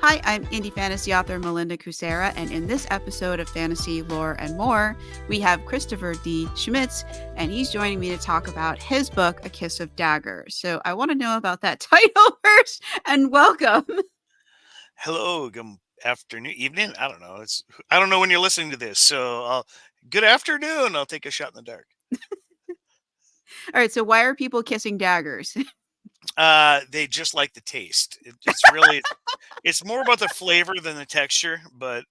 Hi, I'm indie fantasy author Melinda Kucsera, and in this episode of Fantasy, Lore, and More, we have Cathair Dé Schmitz, and he's joining me to talk about his book, A Kiss of Daggers. So I want to know about that title first, and welcome. Hello, good afternoon, evening. I don't know. I don't know when you're listening to this, so good afternoon. I'll take a shot in the dark. All right, so why are people kissing daggers? They just like the taste. It's more about the flavor than the texture, but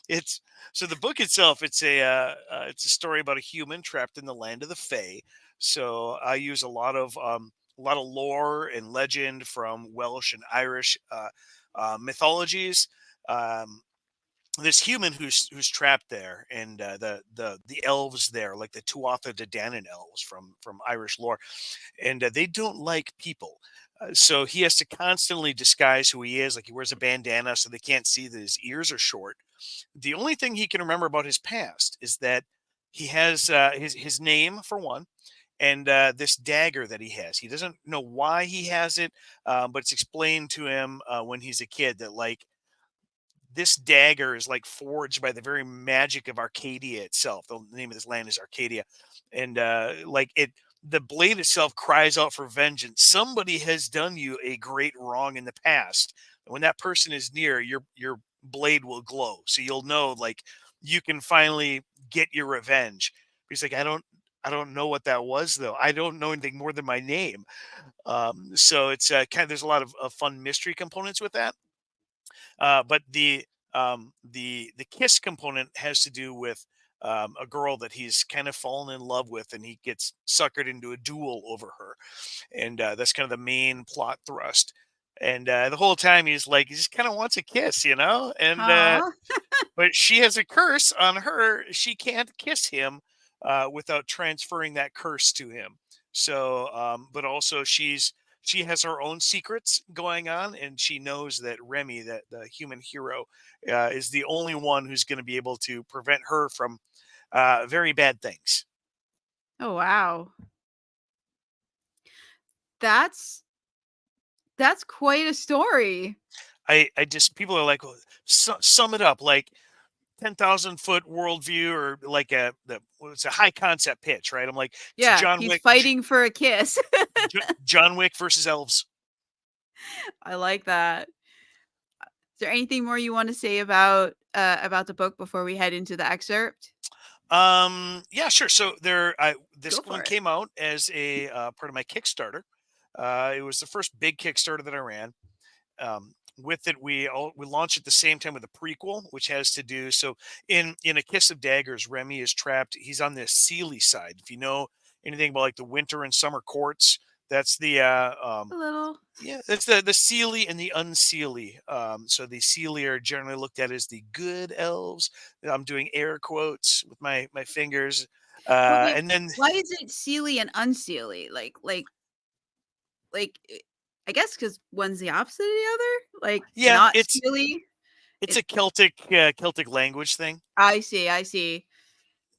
it's so the book itself. It's a story about a human trapped in the land of the Fae. So I use a lot of lore and legend from Welsh and Irish mythologies. Um, this human who's trapped there, and the elves there, like the Tuatha De Danann elves from Irish lore, and they don't like people. So he has to constantly disguise who he is. Like he wears a bandana so they can't see that his ears are short. The only thing he can remember about his past is that he has his name for one, and this dagger that he has. He doesn't know why he has it, but it's explained to him when he's a kid that like this dagger is like forged by the very magic of Arcadia itself. The name of this land is Arcadia, and like it, the blade itself cries out for vengeance. Somebody has done you a great wrong in the past. When that person is near, your blade will glow, so you'll know like you can finally get your revenge. He's like, I don't know what that was though. I don't know anything more than my name. So it's there's a lot of fun mystery components with that. But the kiss component has to do with a girl that he's kind of fallen in love with, and he gets suckered into a duel over her, and that's kind of the main plot thrust. And the whole time he's like, he just kind of wants a kiss, you know. And Aw. but she has a curse on her; she can't kiss him without transferring that curse to him. So, but also she has her own secrets going on, and she knows that Remy, that the human hero, is the only one who's going to be able to prevent her from very bad things. Oh, wow. That's that's quite a story. I just people are like, well, sum it up, like 10,000 foot worldview, or like it's a high concept pitch, right? I'm like, it's Yeah, he's fighting for a kiss. John Wick versus elves. I like that. Is there anything more you want to say about the book before we head into the excerpt? Yeah, sure. So this Go one for it. came out as a part of my Kickstarter. It was the first big Kickstarter that I ran. With it, we launched at the same time with a prequel, which has to do so in A Kiss of Daggers. Remy is trapped. He's on the Sealy side. If you know anything about like the winter and summer courts, that's the A little. yeah, that's the Sealy and the Unsealy. So the Sealy are generally looked at as the good elves. I'm doing air quotes with my fingers, But wait, and then why is it Sealy and unsealy? Like, I guess because one's the opposite of the other? Like, yeah, not Sealy? it's It a Celtic language thing. I see, I see.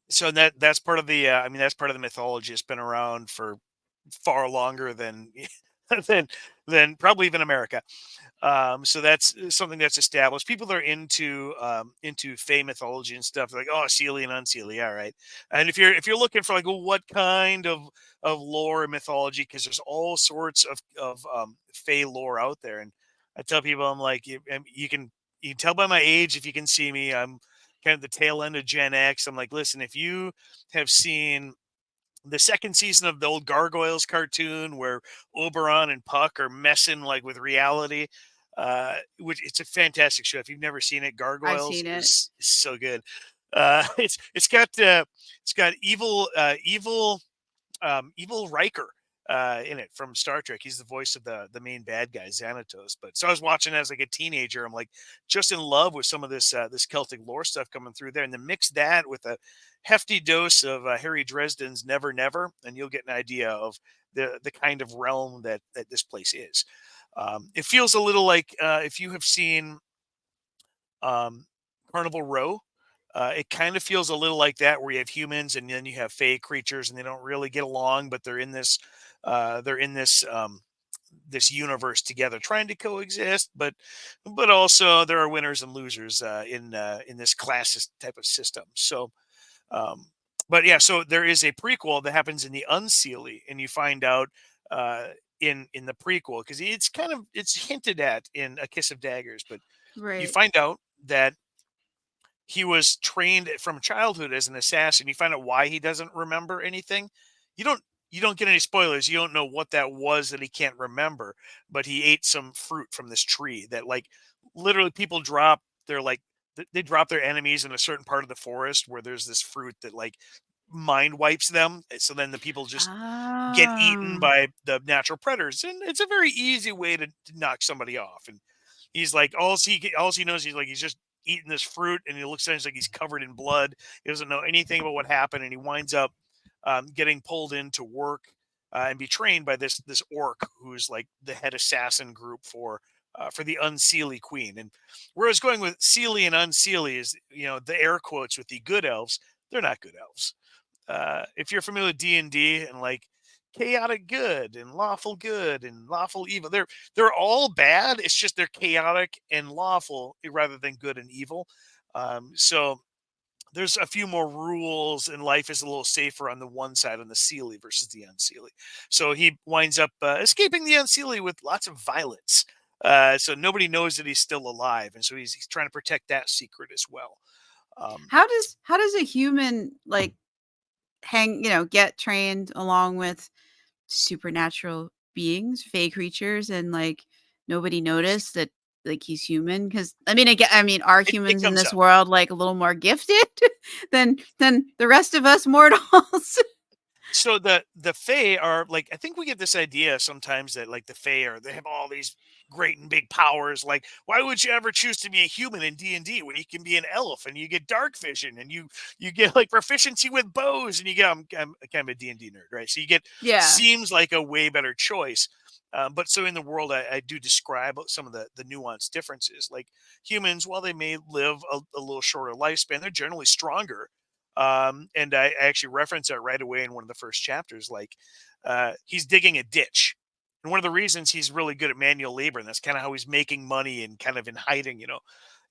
So that's part of the I mean that's part of the mythology. It's been around for far longer than than than probably even America. So that's something that's established. People that are into Fey mythology and stuff, they're like, oh, Sealy and Unsealy, all right. And if you're looking for like, well, what kind of lore and mythology, because there's all sorts of Fey lore out there, and I tell people, I'm like, you can tell by my age if you can see me, I'm kind of the tail end of Gen X. I'm like, listen, if you have seen the second season of the old Gargoyles cartoon where Oberon and Puck are messing like with reality. Which it's a fantastic show. If you've never seen it, I've Gargoyles seen it. is so good. It's got evil Riker in it from Star Trek. He's the voice of the main bad guy, Xanatos. But so I was watching as like a teenager. I'm like just in love with some of this Celtic lore stuff coming through there, and then mix that with a hefty dose of Harry Dresden's Never Never, and you'll get an idea of the kind of realm that this place is. It feels a little like if you have seen um, Carnival Row. It kind of feels a little like that, where you have humans and then you have fey creatures, and they don't really get along, but they're in this this universe together, trying to coexist, but also there are winners and losers in this classist type of system. So, um, but yeah, so there is a prequel that happens in the Unseelie, and you find out uh, in the prequel, because it's hinted at in A Kiss of Daggers, but you Right. find out that he was trained from childhood as an assassin. You find out why he doesn't remember anything. You don't you don't get any spoilers. You don't know what that was that he can't remember, but he ate some fruit from this tree that, like, literally people drop their, like, they drop their enemies in a certain part of the forest where there's this fruit that, like, mind wipes them. So then the people just get eaten Ah. by the natural predators, and it's a very easy way to knock somebody off. And he's like, all he knows, he's just eating this fruit, and he looks at it, he's like he's covered in blood. He doesn't know anything about what happened, and he winds up getting pulled in to work and be trained by this orc who's like the head assassin group for the Unseelie Queen. And where I was going with Seelie and Unseelie is, the air quotes with the good elves. They're not good elves. If you're familiar with D&D and like chaotic good and lawful evil, they're all bad. It's just they're chaotic and lawful rather than good and evil. So there's a few more rules, and life is a little safer on the one side, on the Seelie versus the Unseelie. So he winds up escaping the Unseelie with lots of violence. So nobody knows that he's still alive, and so he's trying to protect that secret as well. Um, How does a human like get trained along with supernatural beings, fey creatures, and like nobody noticed that like he's human? Because I mean, are it humans in comes this up. world like a little more gifted than the rest of us mortals? So the Fae are like, I think we get this idea sometimes that like the Fae they have all these great and big powers. Like, why would you ever choose to be a human in D&D when you can be an elf and you get dark vision and you get like proficiency with bows and you get I'm kind of a D&D nerd, right? So you get, Yeah. seems like a way better choice. But so in the world, I do describe some of the nuanced differences. Like humans, while they may live a little shorter lifespan, they're generally stronger. And I actually reference that right away in one of the first chapters. Like, he's digging a ditch, and one of the reasons he's really good at manual labor, and that's kind of how he's making money and kind of in hiding,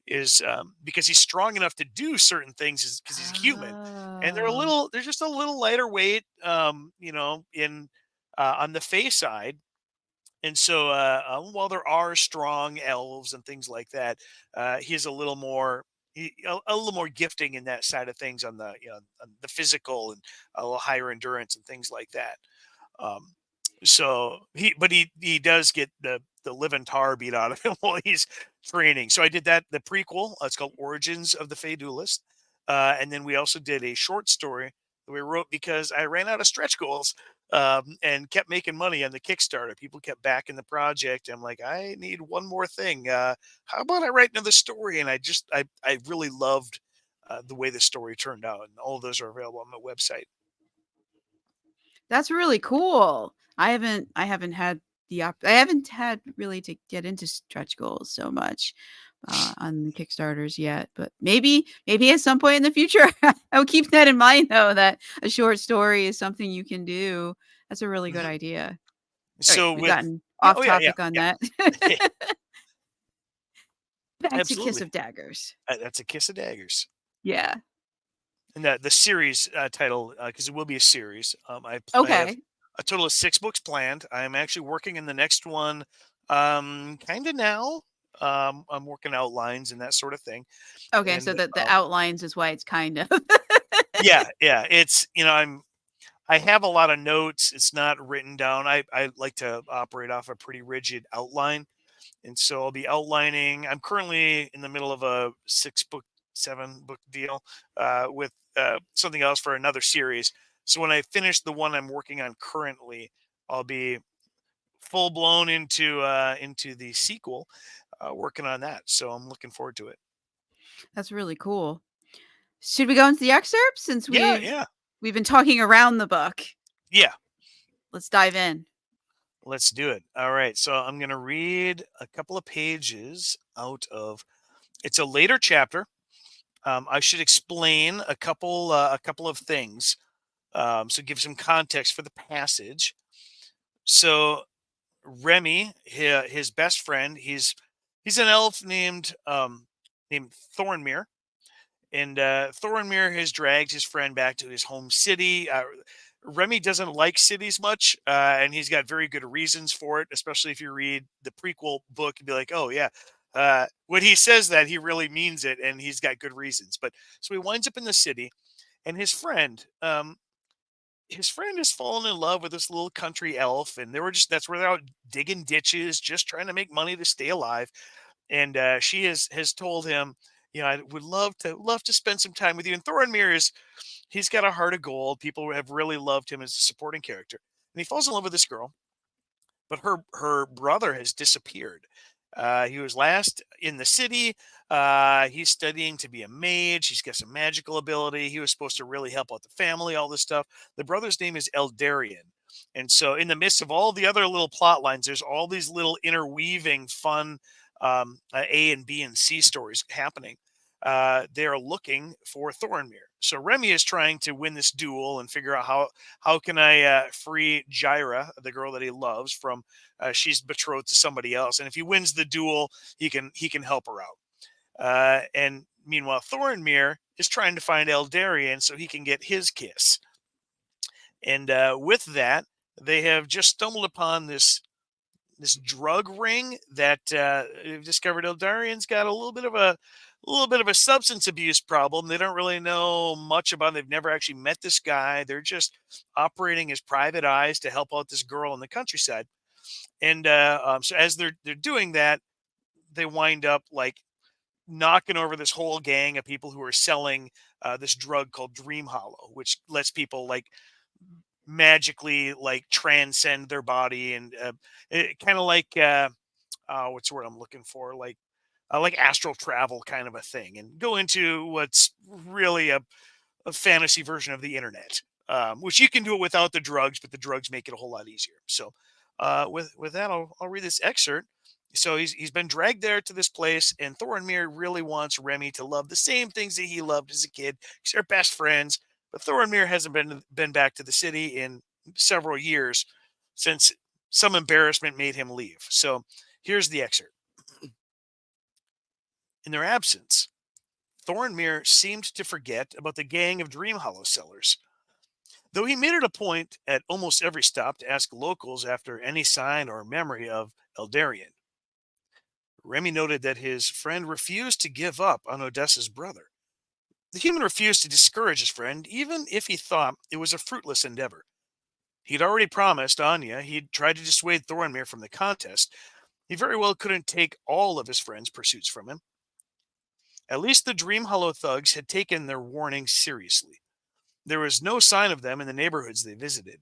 is because he's strong enough to do certain things, is because he's human, and Oh. they're just a little lighter weight, in on the face side. And so, while there are strong elves and things like that, he's a little more, a little more gifting in that side of things, on on the physical, and a little higher endurance and things like that. Um, so he does get the living tar beat out of him while he's training. So I did that, the prequel. It's called Origins of the Fey Duelist, and then we also did a short story that we wrote because I ran out of stretch goals, and kept making money on the Kickstarter. People kept backing the project. I'm like, I need one more thing. How about I write another story? And I really loved the way the story turned out, and all of those are available on my website. That's really cool. I haven't had really to get into stretch goals so much on the Kickstarters yet, but maybe at some point in the future I'll keep that in mind though, that a short story is something you can do. That's a really good Mhm. idea. All right, So we've with gotten Yeah, off oh yeah, yeah, topic on yeah, that. Back to Kiss absolutely. of Daggers. That's A Kiss of Daggers. Yeah. And the series title, because it will be a series. I have Okay. a total of 6 books planned. I'm actually working in the next one, kind of now. I'm working outlines and that sort of thing. Okay, so And the outlines is why it's kind of. yeah, yeah, it's, I have a lot of notes. It's not written down. I like to operate off a pretty rigid outline, and so I'll be outlining. I'm currently in the middle of a 6 book, 7 book deal with something else for another series. So when I finish the one I'm working on currently, I'll be full blown into the sequel, working on that. So I'm looking forward to it. That's really cool. Should we go into the excerpt since Yeah, we've yeah, we've been talking around the book? yeah. Let's dive in. Let's do it. All right. So I'm going to read a couple of pages out of. It's a later chapter. I should explain a couple of things. So give some context for the passage. So Remy, his best friend, he's an elf named Thornmere, and Thornmere has dragged his friend back to his home city. Remy doesn't like cities much, and he's got very good reasons for it. Especially if you read the prequel book, you'd be like, "Oh yeah." When he says that, he really means it, and he's got good reasons. But so he winds up in the city, and his friend has fallen in love with this little country elf, and that's where they're out digging ditches, just trying to make money to stay alive. And she has told him, I would love to spend some time with you. And Thorinmere he's got a heart of gold. People have really loved him as a supporting character, and he falls in love with this girl, but her brother has disappeared. He was last in the city. He's studying to be a mage. He's got some magical ability. He was supposed to really help out the family, all this stuff. The brother's name is Eldarian. And so, in the midst of all the other little plot lines, there's all these little interweaving fun A and B and C stories happening. They're looking for Thornmere. So Remy is trying to win this duel and figure out how can I free Jaira, the girl that he loves, from she's betrothed to somebody else, and if he wins the duel, he can help her out. And meanwhile, Thornmere is trying to find Eldarian so he can get his kiss. And with that, they have just stumbled upon this drug ring that they've discovered Eldarian's got a little bit of a substance abuse problem. They don't really know much about it. They've never actually met this guy. They're just operating as private eyes to help out this girl in the countryside. And so as they're doing that, they wind up like knocking over this whole gang of people who are selling this drug called Dream Hollow, which lets people like magically like transcend their body and kind of like what's the word I'm looking for, like astral travel kind of a thing, and go into what's really a fantasy version of the internet, which you can do it without the drugs, but the drugs make it a whole lot easier. So, with that, I'll read this excerpt. So he's been dragged there to this place, and Thorinmere really wants Remy to love the same things that he loved as a kid, because they're best friends. But Thorinmere hasn't been back to the city in several years since some embarrassment made him leave. So here's the excerpt. In their absence, Thornmere seemed to forget about the gang of Dream Hollow sellers. Though he made it a point at almost every stop to ask locals after any sign or memory of Eldarian. Remy noted that his friend refused to give up on Odessa's brother. The human refused to discourage his friend, even if he thought it was a fruitless endeavor. He'd already promised Anya he'd try to dissuade Thornmere from the contest. He very well couldn't take all of his friend's pursuits from him. At least the Dream Hollow thugs had taken their warning seriously. There was no sign of them in the neighborhoods they visited.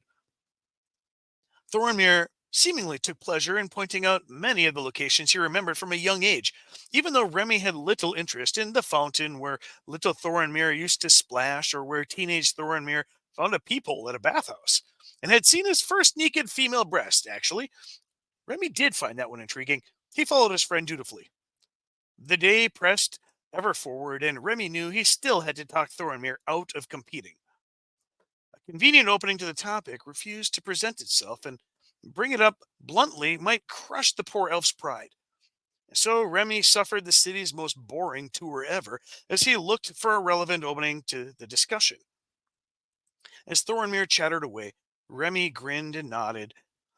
Thornmere seemingly took pleasure in pointing out many of the locations he remembered from a young age, even though Remy had little interest in the fountain where little Thornmere used to splash, or where teenage Thornmere found a peephole at a bathhouse, and had seen his first naked female breast, actually. Remy did find that one intriguing. He followed his friend dutifully. The day pressed ever forward, and Remy knew he still had to talk Thornmere out of competing. A convenient opening to the topic refused to present itself, and bring it up bluntly might crush the poor elf's pride. So Remy suffered the city's most boring tour ever as he looked for a relevant opening to the discussion. As Thornmere chattered away, Remy grinned and nodded.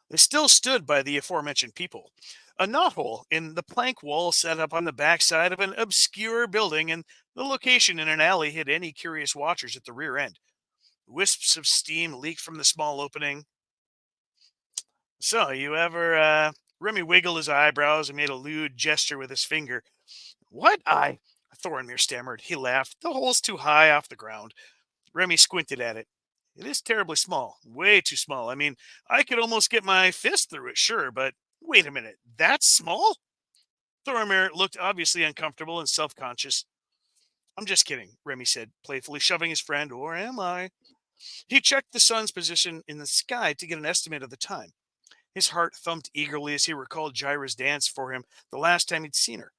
They still stood by the aforementioned people. A knothole in the plank wall set up on the backside of an obscure building, and the location in an alley hid any curious watchers at the rear end. Wisps of steam leaked from the small opening. So, you ever, Remy wiggled his eyebrows and made a lewd gesture with his finger. What? Thornmere stammered. He laughed. The hole's too high off the ground. Remy squinted at it. It is terribly small. Way too small. I mean, I could almost get my fist through it, sure, but wait a minute. That's small? Thormir looked obviously uncomfortable and self conscious. I'm just kidding, Remy said, playfully shoving his friend, or am I? He checked the sun's position in the sky to get an estimate of the time. His heart thumped eagerly as he recalled Jaira's dance for him the last time he'd seen her.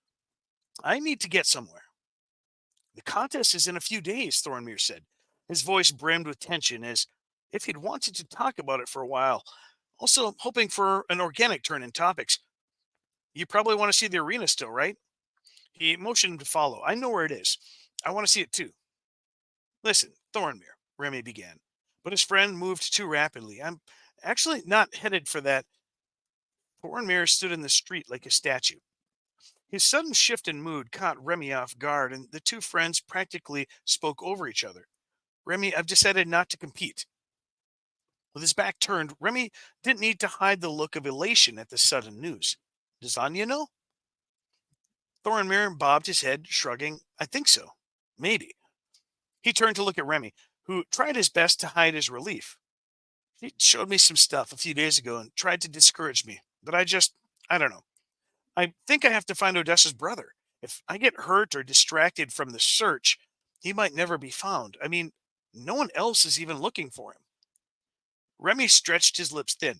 I need to get somewhere. The contest is in a few days, Thornmere said. His voice brimmed with tension, as if he'd wanted to talk about it for a while. Also, hoping for an organic turn in topics. You probably want to see the arena still, right? He motioned him to follow. I know where it is. I want to see it too. Listen, Thornmere, Remy began. But his friend moved too rapidly. I'm actually not headed for that. Thornmere stood in the street like a statue. His sudden shift in mood caught Remy off guard, and the two friends practically spoke over each other. Remy, I've decided not to compete. With his back turned, Remy didn't need to hide the look of elation at the sudden news. Does Anya know? Thornmere bobbed his head, shrugging. I think so. Maybe. He turned to look at Remy, who tried his best to hide his relief. He showed me some stuff a few days ago and tried to discourage me, but I don't know. I think I have to find Odessa's brother. If I get hurt or distracted from the search, he might never be found. I mean, no one else is even looking for him. Remy stretched his lips thin.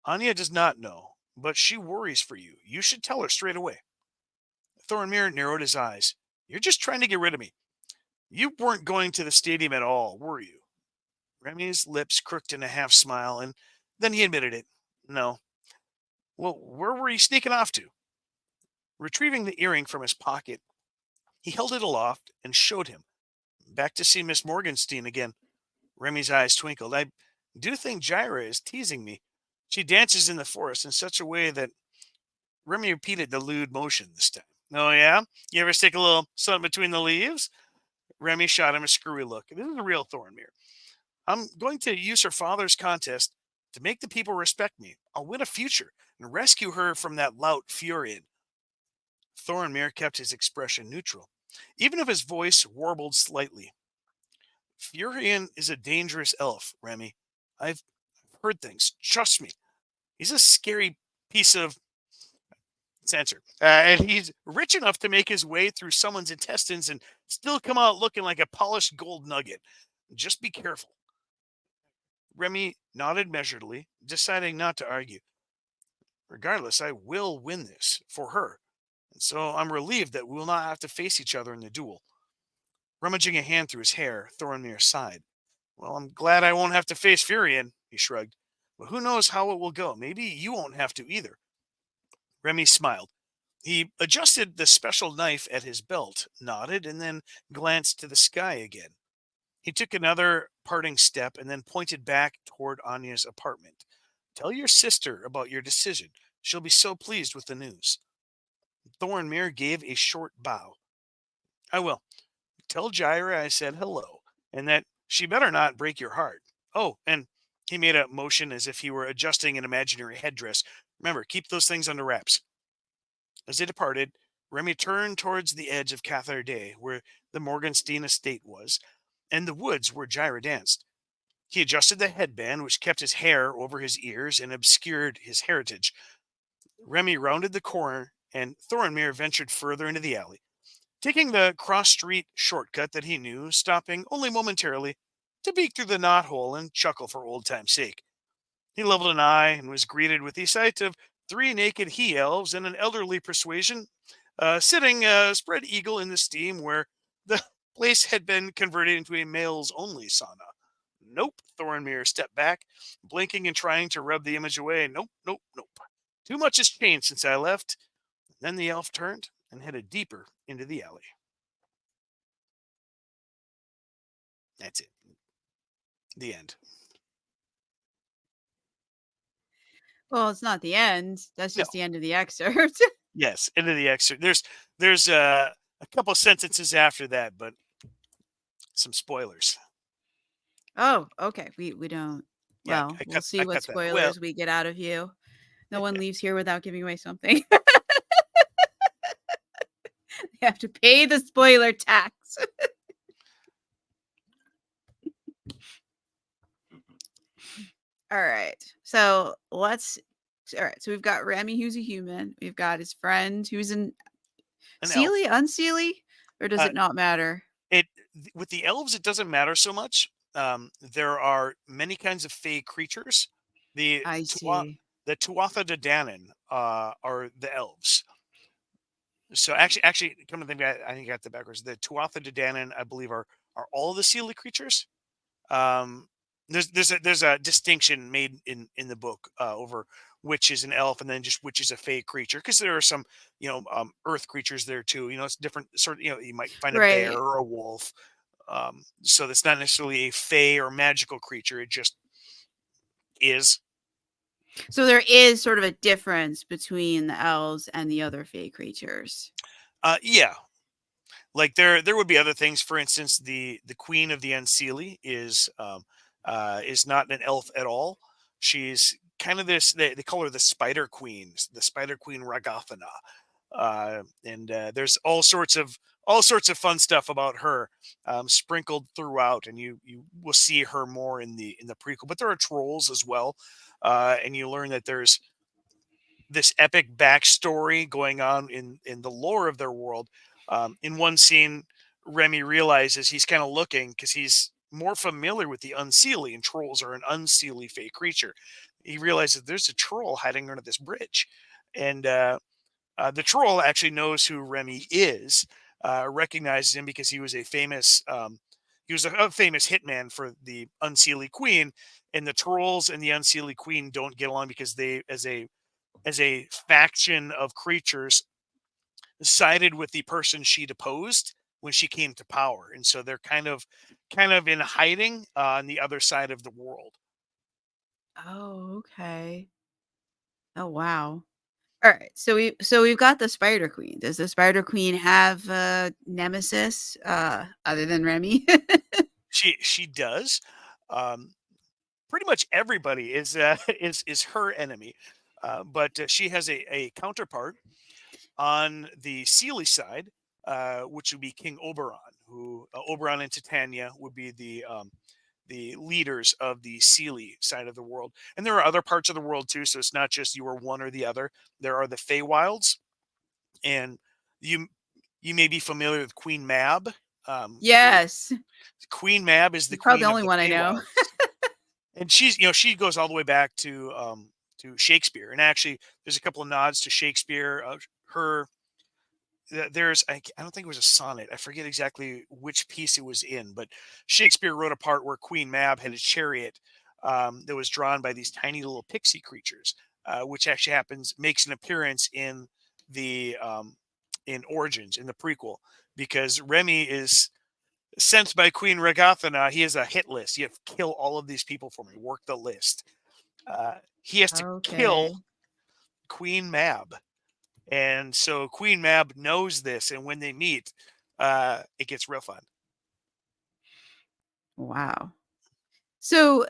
Anya does not know, but she worries for you. You should tell her straight away. Thornmere narrowed his eyes. You're just trying to get rid of me. You weren't going to the stadium at all, were you? Remy's lips crooked in a half smile, and then he admitted it. No. Well, where were you sneaking off to? Retrieving the earring from his pocket, he held it aloft and showed him. Back to see Miss Morgenstein again. Remy's eyes twinkled. I do think Gyra is teasing me. She dances in the forest in such a way that Remy repeated the lewd motion this time. Oh, yeah? You ever stick a little something between the leaves? Remy shot him a screwy look. This is a real Thornmere. I'm going to use her father's contest to make the people respect me. I'll win a future and rescue her from that lout Furion. Thornmere kept his expression neutral, even if his voice warbled slightly. Furion is a dangerous elf, Remy. I've heard things. Trust me. He's a scary piece of censor. And he's rich enough to make his way through someone's intestines and still come out looking like a polished gold nugget. Just be careful. Remy nodded measuredly, deciding not to argue. Regardless, I will win this for her. And so I'm relieved that we will not have to face each other in the duel. Rummaging a hand through his hair, Thornmere sighed. Well, I'm glad I won't have to face Furion, he shrugged. But who knows how it will go? Maybe you won't have to either. Remy smiled. He adjusted the special knife at his belt, nodded, and then glanced to the sky again. He took another parting step and then pointed back toward Anya's apartment. Tell your sister about your decision. She'll be so pleased with the news. Thornmere gave a short bow. I will. Tell Gyra I said hello, and that she better not break your heart. Oh, and he made a motion as if he were adjusting an imaginary headdress. Remember, keep those things under wraps. As they departed, Remy turned towards the edge of Cathair Dé, where the Morgenstein estate was, and the woods where Gyra danced. He adjusted the headband, which kept his hair over his ears and obscured his heritage. Remy rounded the corner, and Thornmere ventured further into the alley, taking the cross-street shortcut that he knew, stopping only momentarily to peek through the knothole and chuckle for old time's sake. He leveled an eye and was greeted with the sight of three naked he-elves and an elderly persuasion sitting spread eagle in the steam where the place had been converted into a males-only sauna. Nope, Thornmere stepped back, blinking and trying to rub the image away. Nope, nope, nope. Too much has changed since I left. Then the elf turned and headed deeper into the alley. That's it. The end. Well, it's not the end. That's No. just the end of the excerpt. Yes, into the excerpt. There's a couple sentences after that, but some spoilers. Oh, okay. We don't. Yeah, Well, we'll I see what cut that. Well, spoilers we get out of you. No one leaves here without giving away something. They have to pay the spoiler tax. All right. So let's. All right. So we've got Remy, who's a human. We've got his friend, who's an elf. Seelie, unseelie, or does Uh, it not matter? it with the elves, it doesn't matter so much. There are many kinds of fey creatures. The I Tua, see. the Tuatha De Danann are the elves. So actually, come to think, I think I got the backwards. The Tuatha De Danann, I believe, are all the Seelie creatures. Um, There's a distinction made in the book over which is an elf and then just which is a fey creature, because there are some earth creatures there too. It's different sort of, you might find a bear Right. or a wolf. So that's not necessarily a fey or magical creature. It just is. So there is sort of a difference between the elves and the other fey creatures. Yeah, like there would be other things. For instance, the queen of the Unseelie is not an elf at all. She's kind of this. They call her the Spider Queen, the Spider Queen Ragathana. And there's all sorts of fun stuff about her, sprinkled throughout, and you will see her more in the prequel. But there are trolls as well, and you learn that there's this epic backstory going on in the lore of their world. In one scene, Remy realizes he's kind of looking because he's more familiar with the Unseelie, and trolls are an Unseelie fey creature. He realizes there's a troll hiding under this bridge, and the troll actually knows who Remy is, recognizes him because he was a famous hitman for the Unseelie Queen, and the trolls and the Unseelie Queen don't get along because they, as a faction of creatures, sided with the person she deposed when she came to power, and so they're kind of in hiding on the other side of the world. Oh, okay. Oh, wow. All right. So we've got the Spider Queen. Does the Spider Queen have a nemesis other than Remy? She does. Um, Pretty much everybody is is her enemy, but she has a counterpart on the Sealy side, which would be King Oberon, who Oberon and Titania would be the leaders of the Sealy side of the world. And there are other parts of the world too, so it's not just you are one or the other. There are the Feywilds, and you you may be familiar with Queen Mab. The Yes. Queen Mab is the She's probably the queen of only the one I know. Feywilds, and she goes all the way back to Shakespeare. And actually, there's a couple of nods to Shakespeare. Her there's I don't think it was a sonnet. I forget exactly which piece it was in, but Shakespeare wrote a part where Queen Mab had a chariot that was drawn by these tiny little pixie creatures, which actually makes an appearance the in Origins, in the prequel, because Remy is sent by Queen Regathana. He has a hit list. You have to kill all of these people for me. Work the list. He has to kill Okay. Queen Mab. And so Queen Mab knows this, and when they meet, it gets real fun. Wow. So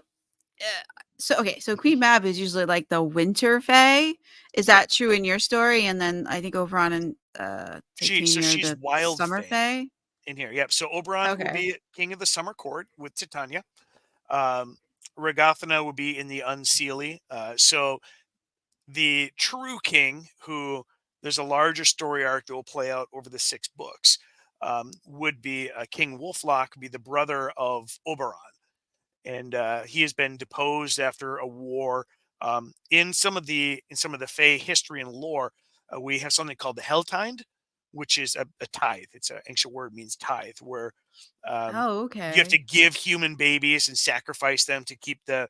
so okay, so Queen Mab is usually like the winter fae. Is Yep. that true in your story? And then I think Oberon and So Titania are she's the wild summer fae fae. in here. Yep. So Oberon will Okay. be king of the summer court with Titania. Um, Regathana will be in the Unseelie. So the true king, who there's a larger story arc that will play out over the 6 books, would be King Wolflock, be the brother of Oberon, and he has been deposed after a war. In some of the Fey history and lore, we have something called the Helltide, which is a tithe. It's an ancient word, means tithe, where um, Oh, you have to okay. give human babies and sacrifice them to keep the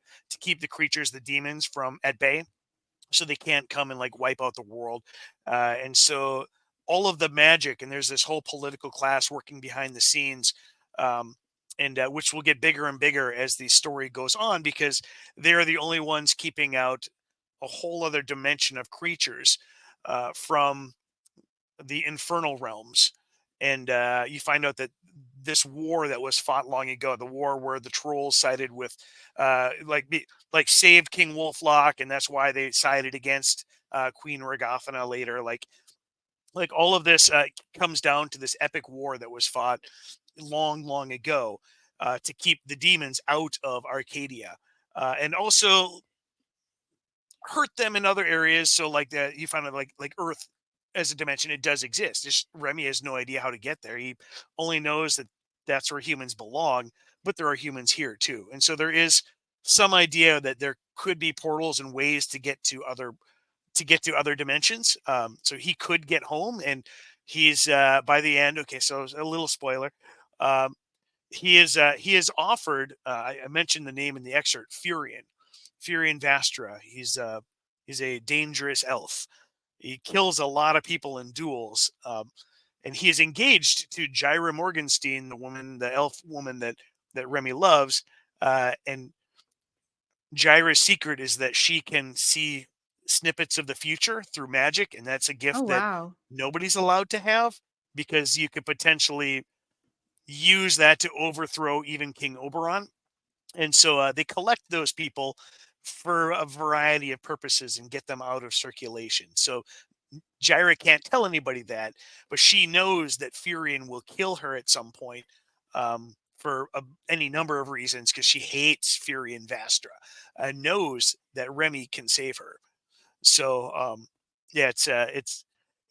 creatures, the demons, from at bay, so they can't come and like wipe out the world. And so all of the magic, and there's this whole political class working behind the scenes, um, and which will get bigger and bigger as the story goes on, because they're the only ones keeping out a whole other dimension of creatures from the infernal realms. And you find out that this war that was fought long ago, the war where the trolls sided with, like saved King Wolflock, and that's why they sided against Queen Regathana later. Like all of this comes down to this epic war that was fought long, long ago to keep the demons out of Arcadia, and also hurt them in other areas. So like that, you find out like Earth as a dimension, it does exist. Just Remy has no idea how to get there. He only knows that that's where humans belong, but there are humans here too. And so there is some idea that there could be portals and ways to get to other dimensions. So he could get home, and he's by the end. Okay, so a little spoiler. Um, he is offered. I mentioned the name in the excerpt, Furion Vastra. He's a dangerous elf. He kills a lot of people in duels, and he is engaged to Jyra Morgenstein, the elf woman that Remy loves. And Jyra's secret is that she can see snippets of the future through magic, and that's a Oh, gift that wow. nobody's allowed to have, because you could potentially use that to overthrow even King Oberon. And so they collect those people for a variety of purposes and get them out of circulation. So Jyra can't tell anybody that, but she knows that Furion will kill her at some point, for any number of reasons, because she hates Furion Vastra, knows that Remy can save her. So yeah,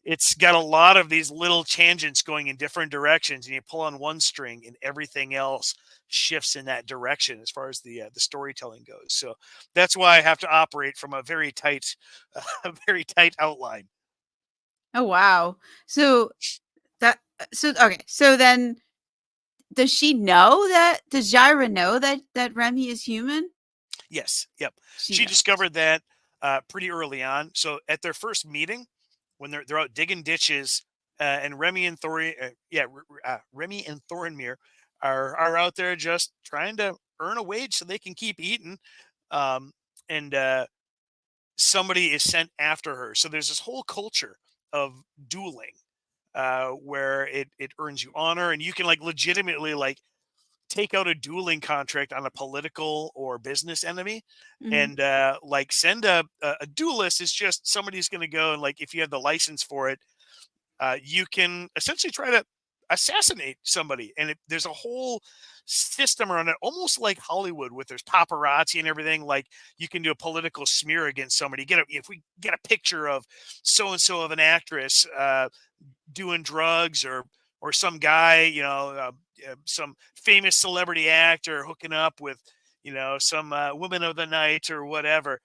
it's got a lot of these little tangents going in different directions, and you pull on one string, and everything else shifts in that direction as far as the storytelling goes. So that's why I have to operate from a very tight, a very tight outline. Oh, wow. So so okay. So then does Jyra know that Remy is human? Yes, yep. She She knows. discovered that pretty early on. So at their first meeting, when they're out digging ditches, and Remy and Remy and Thorinmere are out there just trying to earn a wage so they can keep eating. Um, and somebody is sent after her. So there's this whole culture of dueling, where it earns you honor, and you can like legitimately like take out a dueling contract on a political or business enemy, Mhm. and like send a duelist is just somebody who's going to go, and like if you have the license for it, you can essentially try to assassinate somebody, and there's a whole system around it, almost like Hollywood, with there's paparazzi and everything. Like you can do a political smear against somebody. If we get a picture of so and so of an actress doing drugs, or some guy, some famous celebrity actor hooking up with, some woman of the night or whatever.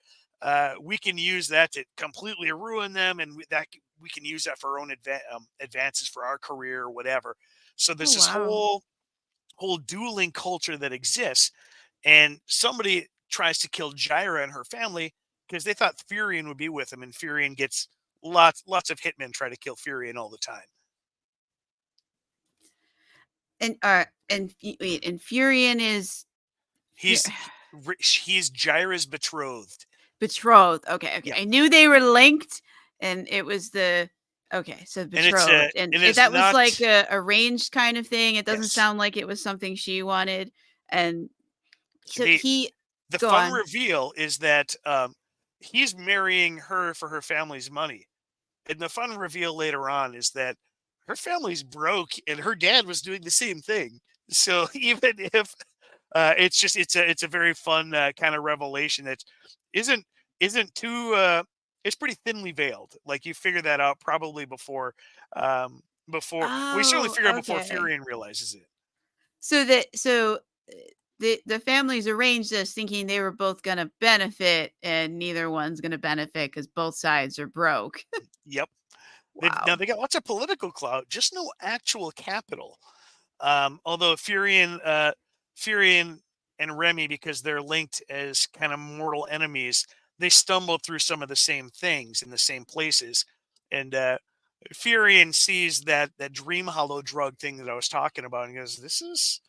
We can use that to completely ruin them, and we can use that for our own advances for our career or whatever. So Oh, there's this wow. whole dueling culture that exists, and somebody tries to kill Jyra and her family because they thought Furion would be with him, and Furion gets lots of hitmen try to kill Furion all the time. And Furion is Fu He's he's Jyra's betrothed. betrothed. Okay, okay. Yeah, I knew they were linked, and it was okay, so and it's a betrothed, and and it's that was not. like a arranged kind of thing. It doesn't Yes, sound like it was something she wanted, and so the he the go fun on. reveal is that he's marrying her for her family's money, and the fun reveal later on is that her family's broke, and her dad was doing the same thing. So even if it's a very fun kind of revelation that isn't isn't too it's pretty thinly veiled. Like you figure that out probably before we certainly Oh, figure out before okay. Furion realizes it. So the families arranged this thinking they were both gonna benefit, and neither one's gonna benefit because both sides are broke. Yep. Now Wow. they got lots of political clout, just no actual capital. Although Furion and Remy, because they're linked as kind of mortal enemies, they stumble through some of the same things in the same places. And Furion sees that Dream Hollow drug thing that I was talking about, and goes, This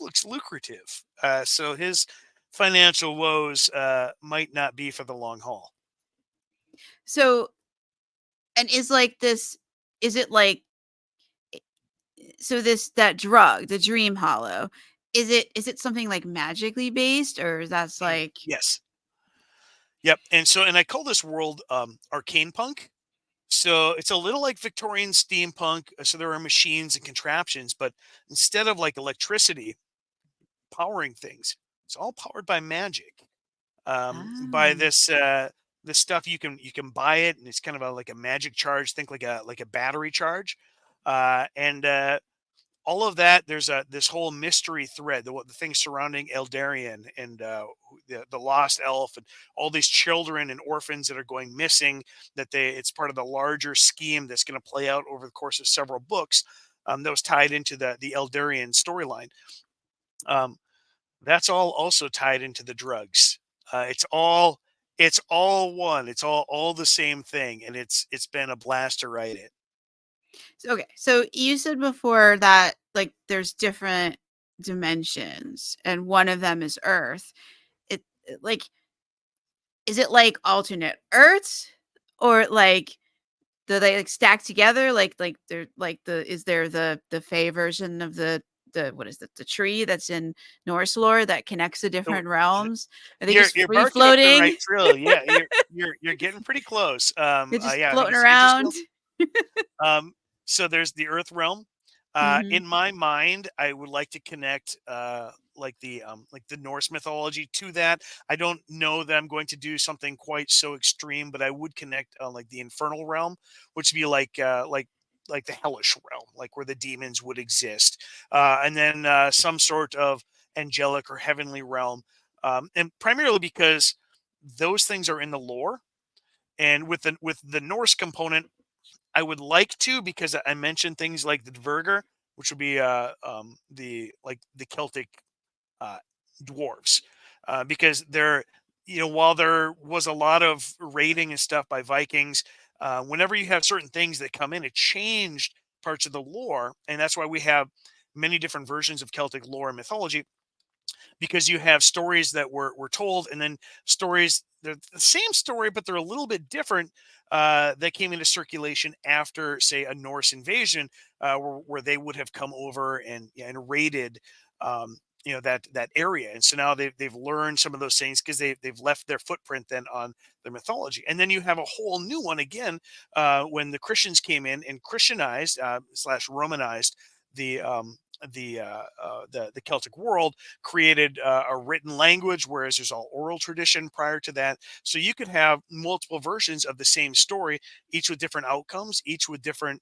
looks lucrative." So his financial woes might not be for the long haul. So, and is it like so this that drug, the Dream Hollow, is it something like magically based, or is that's like Yes. Yep. And I call this world arcane punk. So it's a little like Victorian steampunk. So there are machines and contraptions, but instead of like electricity powering things, it's all powered by magic. By ah. this stuff, you can buy it, and it's kind of like a magic charge. Think like a battery charge, and all of that. There's this whole mystery thread, the things surrounding Eldarian, and the lost elf, and all these children and orphans that are going missing. It's part of the larger scheme that's going to play out over the course of several books. that was tied into the Eldarian storyline. Um, that's all also tied into the drugs. It's all one. It's all the same thing, and it's been a blast to write it. Okay, so you said before that like there's different dimensions, and one of them is Earth. Like, is it like alternate Earths, or like do they like stack together? Like they're like the is there the Fey version of the what is it, the tree that's in Norse lore that connects the So, different realms? Are they You're just you're free barking up the floating? right trail. Yeah, you're getting pretty close. They're just Yeah, I think floating it's around. Idrisil. So there's the Earth realm. Hmm. In my mind, I would like to connect like the Norse mythology to that. I don't know that I'm going to do something quite so extreme, but I would connect like the infernal realm, which would be like the hellish realm, like where the demons would exist, and then some sort of angelic or heavenly realm, and primarily because those things are in the lore. And with the Norse component, I would like to, because I mentioned things like the Dvergr, which would be the Celtic uh, dwarves, because while there was a lot of raiding and stuff by Vikings, whenever you have certain things that come in, it changed parts of the lore, and that's why we have many different versions of Celtic lore and mythology, because you have stories that were told, and then stories, they're the same story but they're a little bit different, that came into circulation after, say, a Norse invasion, where they would have come over and, yeah, and raided, that area. And so now they've learned some of those things because they've left their footprint then on their mythology. And then you have a whole new one again, when the Christians came in and Christianized, slash Romanized the the Celtic world, created a written language, whereas there's all oral tradition prior to that. So you could have multiple versions of the same story, each with different outcomes, each with different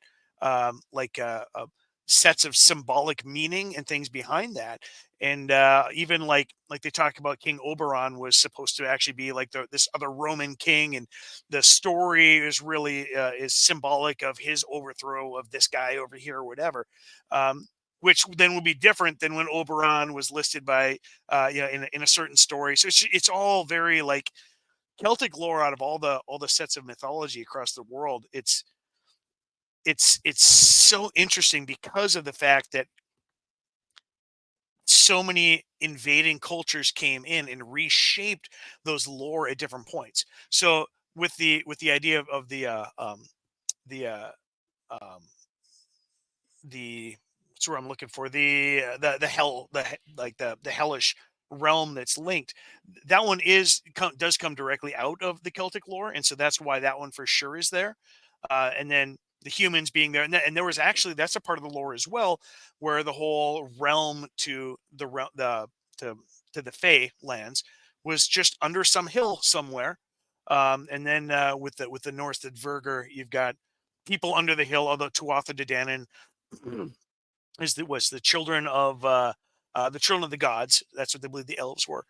sets of symbolic meaning and things behind that. And even like they talk about, King Oberon was supposed to actually be like this other Roman king, and the story is really is symbolic of his overthrow of this guy over here or whatever. Um, which then would be different than when Oberon was listed by, in a certain story. So it's all very like Celtic lore out of all the sets of mythology across the world. It's so interesting because of the fact that so many invading cultures came in and reshaped those lore at different points. So with the idea of the um, the what's where I'm looking for, the hell, the hellish realm that's linked. That one does come directly out of the Celtic lore, and so that's why that one for sure is there. And then the humans being there, and there was actually, that's a part of the lore as well, where the whole realm to the to the Fey lands was just under some hill somewhere. And then with the North, the Dvergr, you've got people under the hill, although Tuatha De Danann was the children of the gods. That's what they believe the elves were.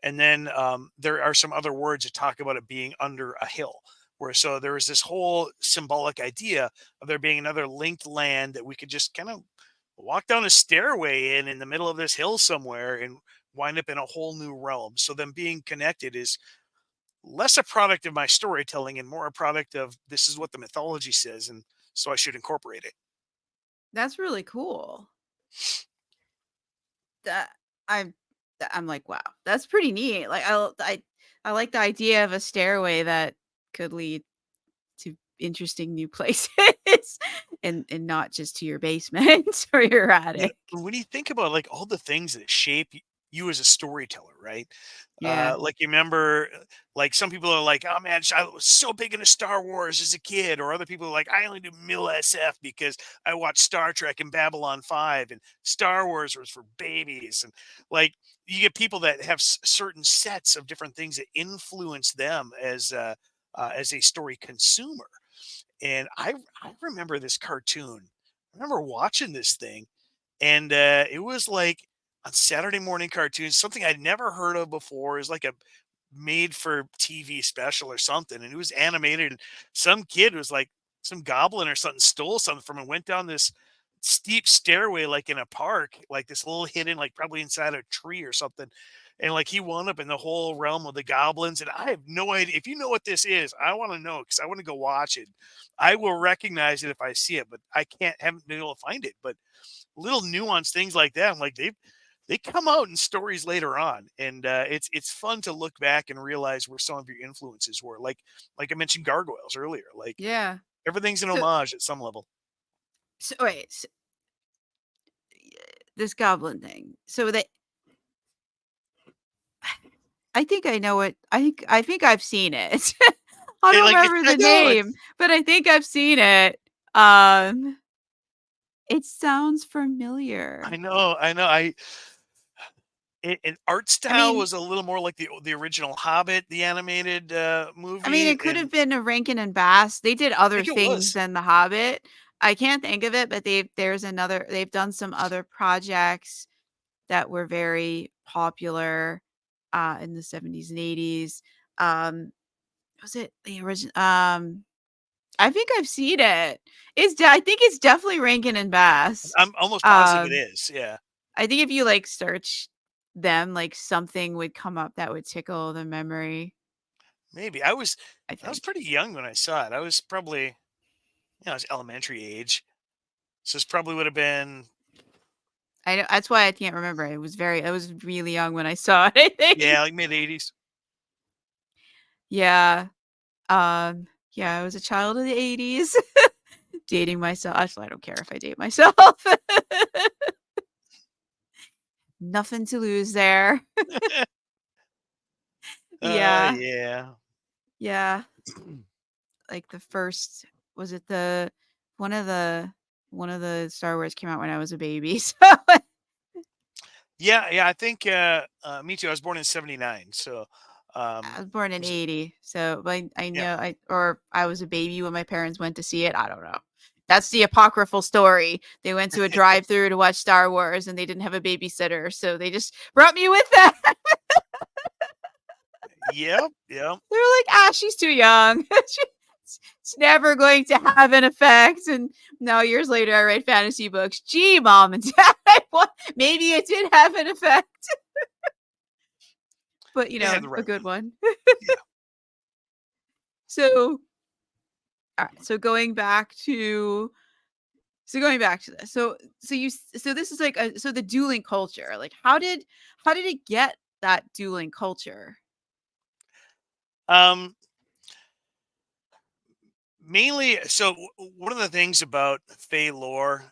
And then there are some other words that talk about it being under a hill. Where so there is this whole symbolic idea of there being another linked land that we could just kind of walk down a stairway in the middle of this hill somewhere and wind up in a whole new realm. So them being connected is less a product of my storytelling and more a product of, this is what the mythology says, and so I should incorporate it. That's really cool. That I'm I'm like, wow, that's pretty neat. Like I like the idea of a stairway that could lead to interesting new places and not just to your basement or your Yeah, attic. when you think about like all the things that shape you as a storyteller, right? Yeah. Like you remember, like some people are like, "Oh man, I was so big into Star Wars as a kid," or other people are like, "I only do Mill SF because I watched Star Trek and Babylon 5, and Star Wars was for babies." And like you get people that have certain sets of different things that influence them as a story consumer. And I remember this cartoon. I remember watching this thing, and it was like on Saturday morning cartoons, something I'd never heard of before. It was like a made for TV special or something, and it was animated. And some kid was like, some goblin or something stole something from and went down this steep stairway, like in a park, like this little hidden, like probably inside a tree or something. And like he wound up in the whole realm of the goblins. And I have no idea. If you know what this is, I want to know because I want to go watch it. I will recognize it if I see it, but I haven't been able to find it. But little nuanced things like that, I'm like they come out in stories later on, and it's fun to look back and realize where some of your influences were. Like I mentioned gargoyles earlier. Like Yeah. everything's an So, homage at some level. wait, this goblin thing. So they I think I know it. I think I've seen it. I don't Like remember I the know name, it's but I think I've seen it. Um, it sounds familiar. I know. And art I style mean was a little more like the original Hobbit, the animated I mean, movie, it could and have been a Rankin and Bass. They did I other think it things was. than The Hobbit. I can't think of it, but they've done some other projects that were very popular, in the 70s and 80s. Um, was it the original? I think I've seen it. I think it's definitely Rankin and Bass. I'm almost positive it Um, is. Yeah, I think if you, like, search them, like, something would come up that would tickle the memory, maybe I I was think. pretty young when I saw it. I was probably I was elementary age, so this probably would have been I know that's why I can't remember. I was really young when I saw it, I think. yeah, like mid '80s. Yeah. Yeah, I was a child of the '80s. Dating myself. Actually, I don't care if I date myself. Nothing to lose there. Yeah. Yeah. Yeah. Like the first was it the one of the one of the Star Wars came out when I was a baby. So Yeah, yeah, I think me too. I was born in '79, so I was born in was '80. So but I yeah. know I was a baby when my parents went to see it. I don't know. That's the apocryphal story. They went to a drive-through to watch Star Wars and they didn't have a babysitter, so they just brought me with them. Yep, yep. They were like, "Ah, she's too young. It's never going to have an effect." And now years later, I write fantasy books. Gee, mom and dad, maybe it did have an effect, but It had the a right good one. one. Yeah. So, all right. So going back to this. So this is like so the dueling culture. Like, how did it get that dueling culture? Um Mainly, so one of the things about Fey lore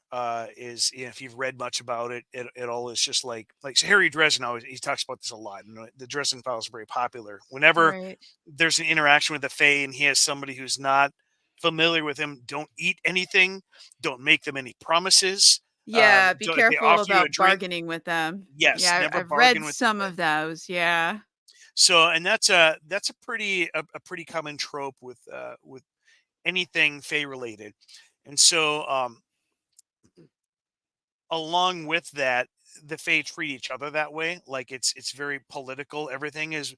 is, if you've read much about it, it all is just like so Harry Dresden always he talks about this a lot. And the Dresden Files are very popular. Whenever Right. there's an interaction with the Fey and he has somebody who's not familiar with him, don't eat anything, don't make them any promises. Yeah, be Don't if they careful offer you a about drink, bargaining with them. yes, Yeah, never I've read bargain with the some Fey. of those. Yeah. So, and that's a pretty common trope with anything Fey related. And so along with that, the Fae treat each other that way. Like it's very political. Everything is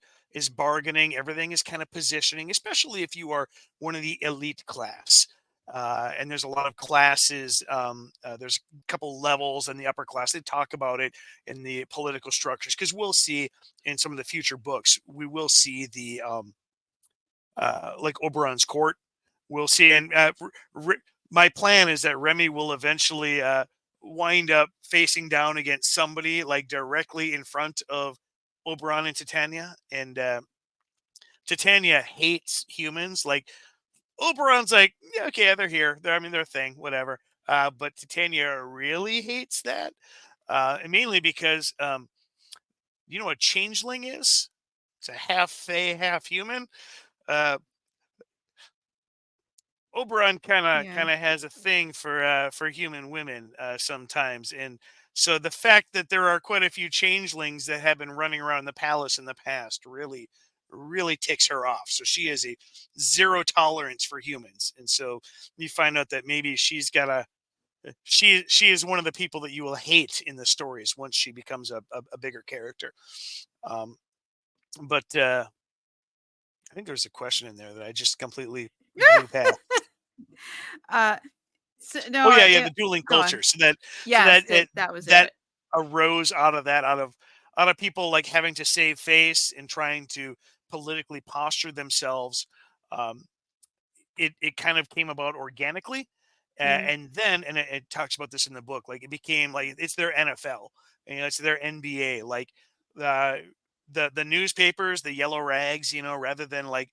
bargaining. Everything is kind of positioning, especially if you are one of the elite class. And there's a lot of classes. There's a couple levels in the upper class. They talk about it in the political structures because we'll see in some of the future books. We will see the like Oberon's court. We'll see, and my plan is that Remy will eventually wind up facing down against somebody like directly in front of Oberon and Titania, and Titania hates humans. Like Oberon's like, yeah, okay, they're here. I mean, they're a thing, whatever. But Titania really hates that, and mainly because you know what changeling is? It's a half fae, half human. Uh, Oberon Yeah. kind of has a thing for human women sometimes, and so the fact that there are quite a few changelings that have been running around the palace in the past really ticks her off. So she has a zero tolerance for humans, and so you find out that maybe she's got a she is one of the people that you will hate in the stories once she becomes a bigger character. Um, but I think there's a question in there that I just completely blew past. Uh No, Oh yeah, yeah, the dueling go on. culture. So Yes, that it that was that it. arose out of that, out of people like having to save face and trying to politically posture themselves. Um, it kind of came about organically, Mm, and then it talks about this in the book. Like it became like it's their NFL, it's their NBA. Like uh, the newspapers, the yellow rags, rather than like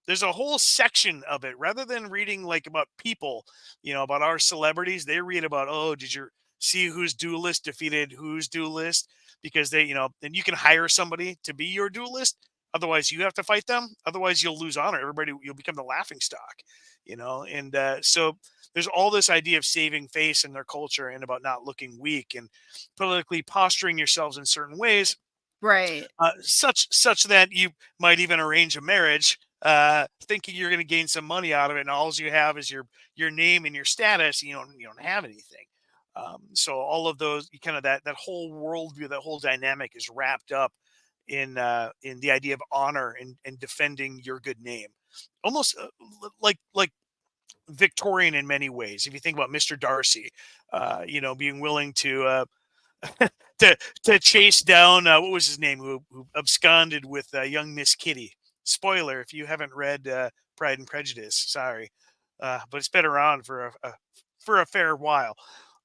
there's a whole section of it. Rather than reading like about people, about our celebrities, they read about, oh, did you see whose duelist defeated whose duelist? Because then you can hire somebody to be your duelist. Otherwise, you have to fight them. Otherwise, you'll lose honor. You'll become the laughing stock, And so there's all this idea of saving face in their culture and about not looking weak and politically posturing yourselves in certain ways, right. such that you might even arrange a marriage, thinking you're going to gain some money out of it, and all you have is your name and your status. You don't have anything. So all of those, kind of that whole worldview, that whole dynamic is wrapped up in the idea of honor and defending your good name, almost like Victorian in many ways. If you think about Mr. Darcy, being willing to to chase down what was his name, who absconded with young Miss Kitty. Spoiler if you haven't read Pride and Prejudice, sorry, but it's been around for a fair while.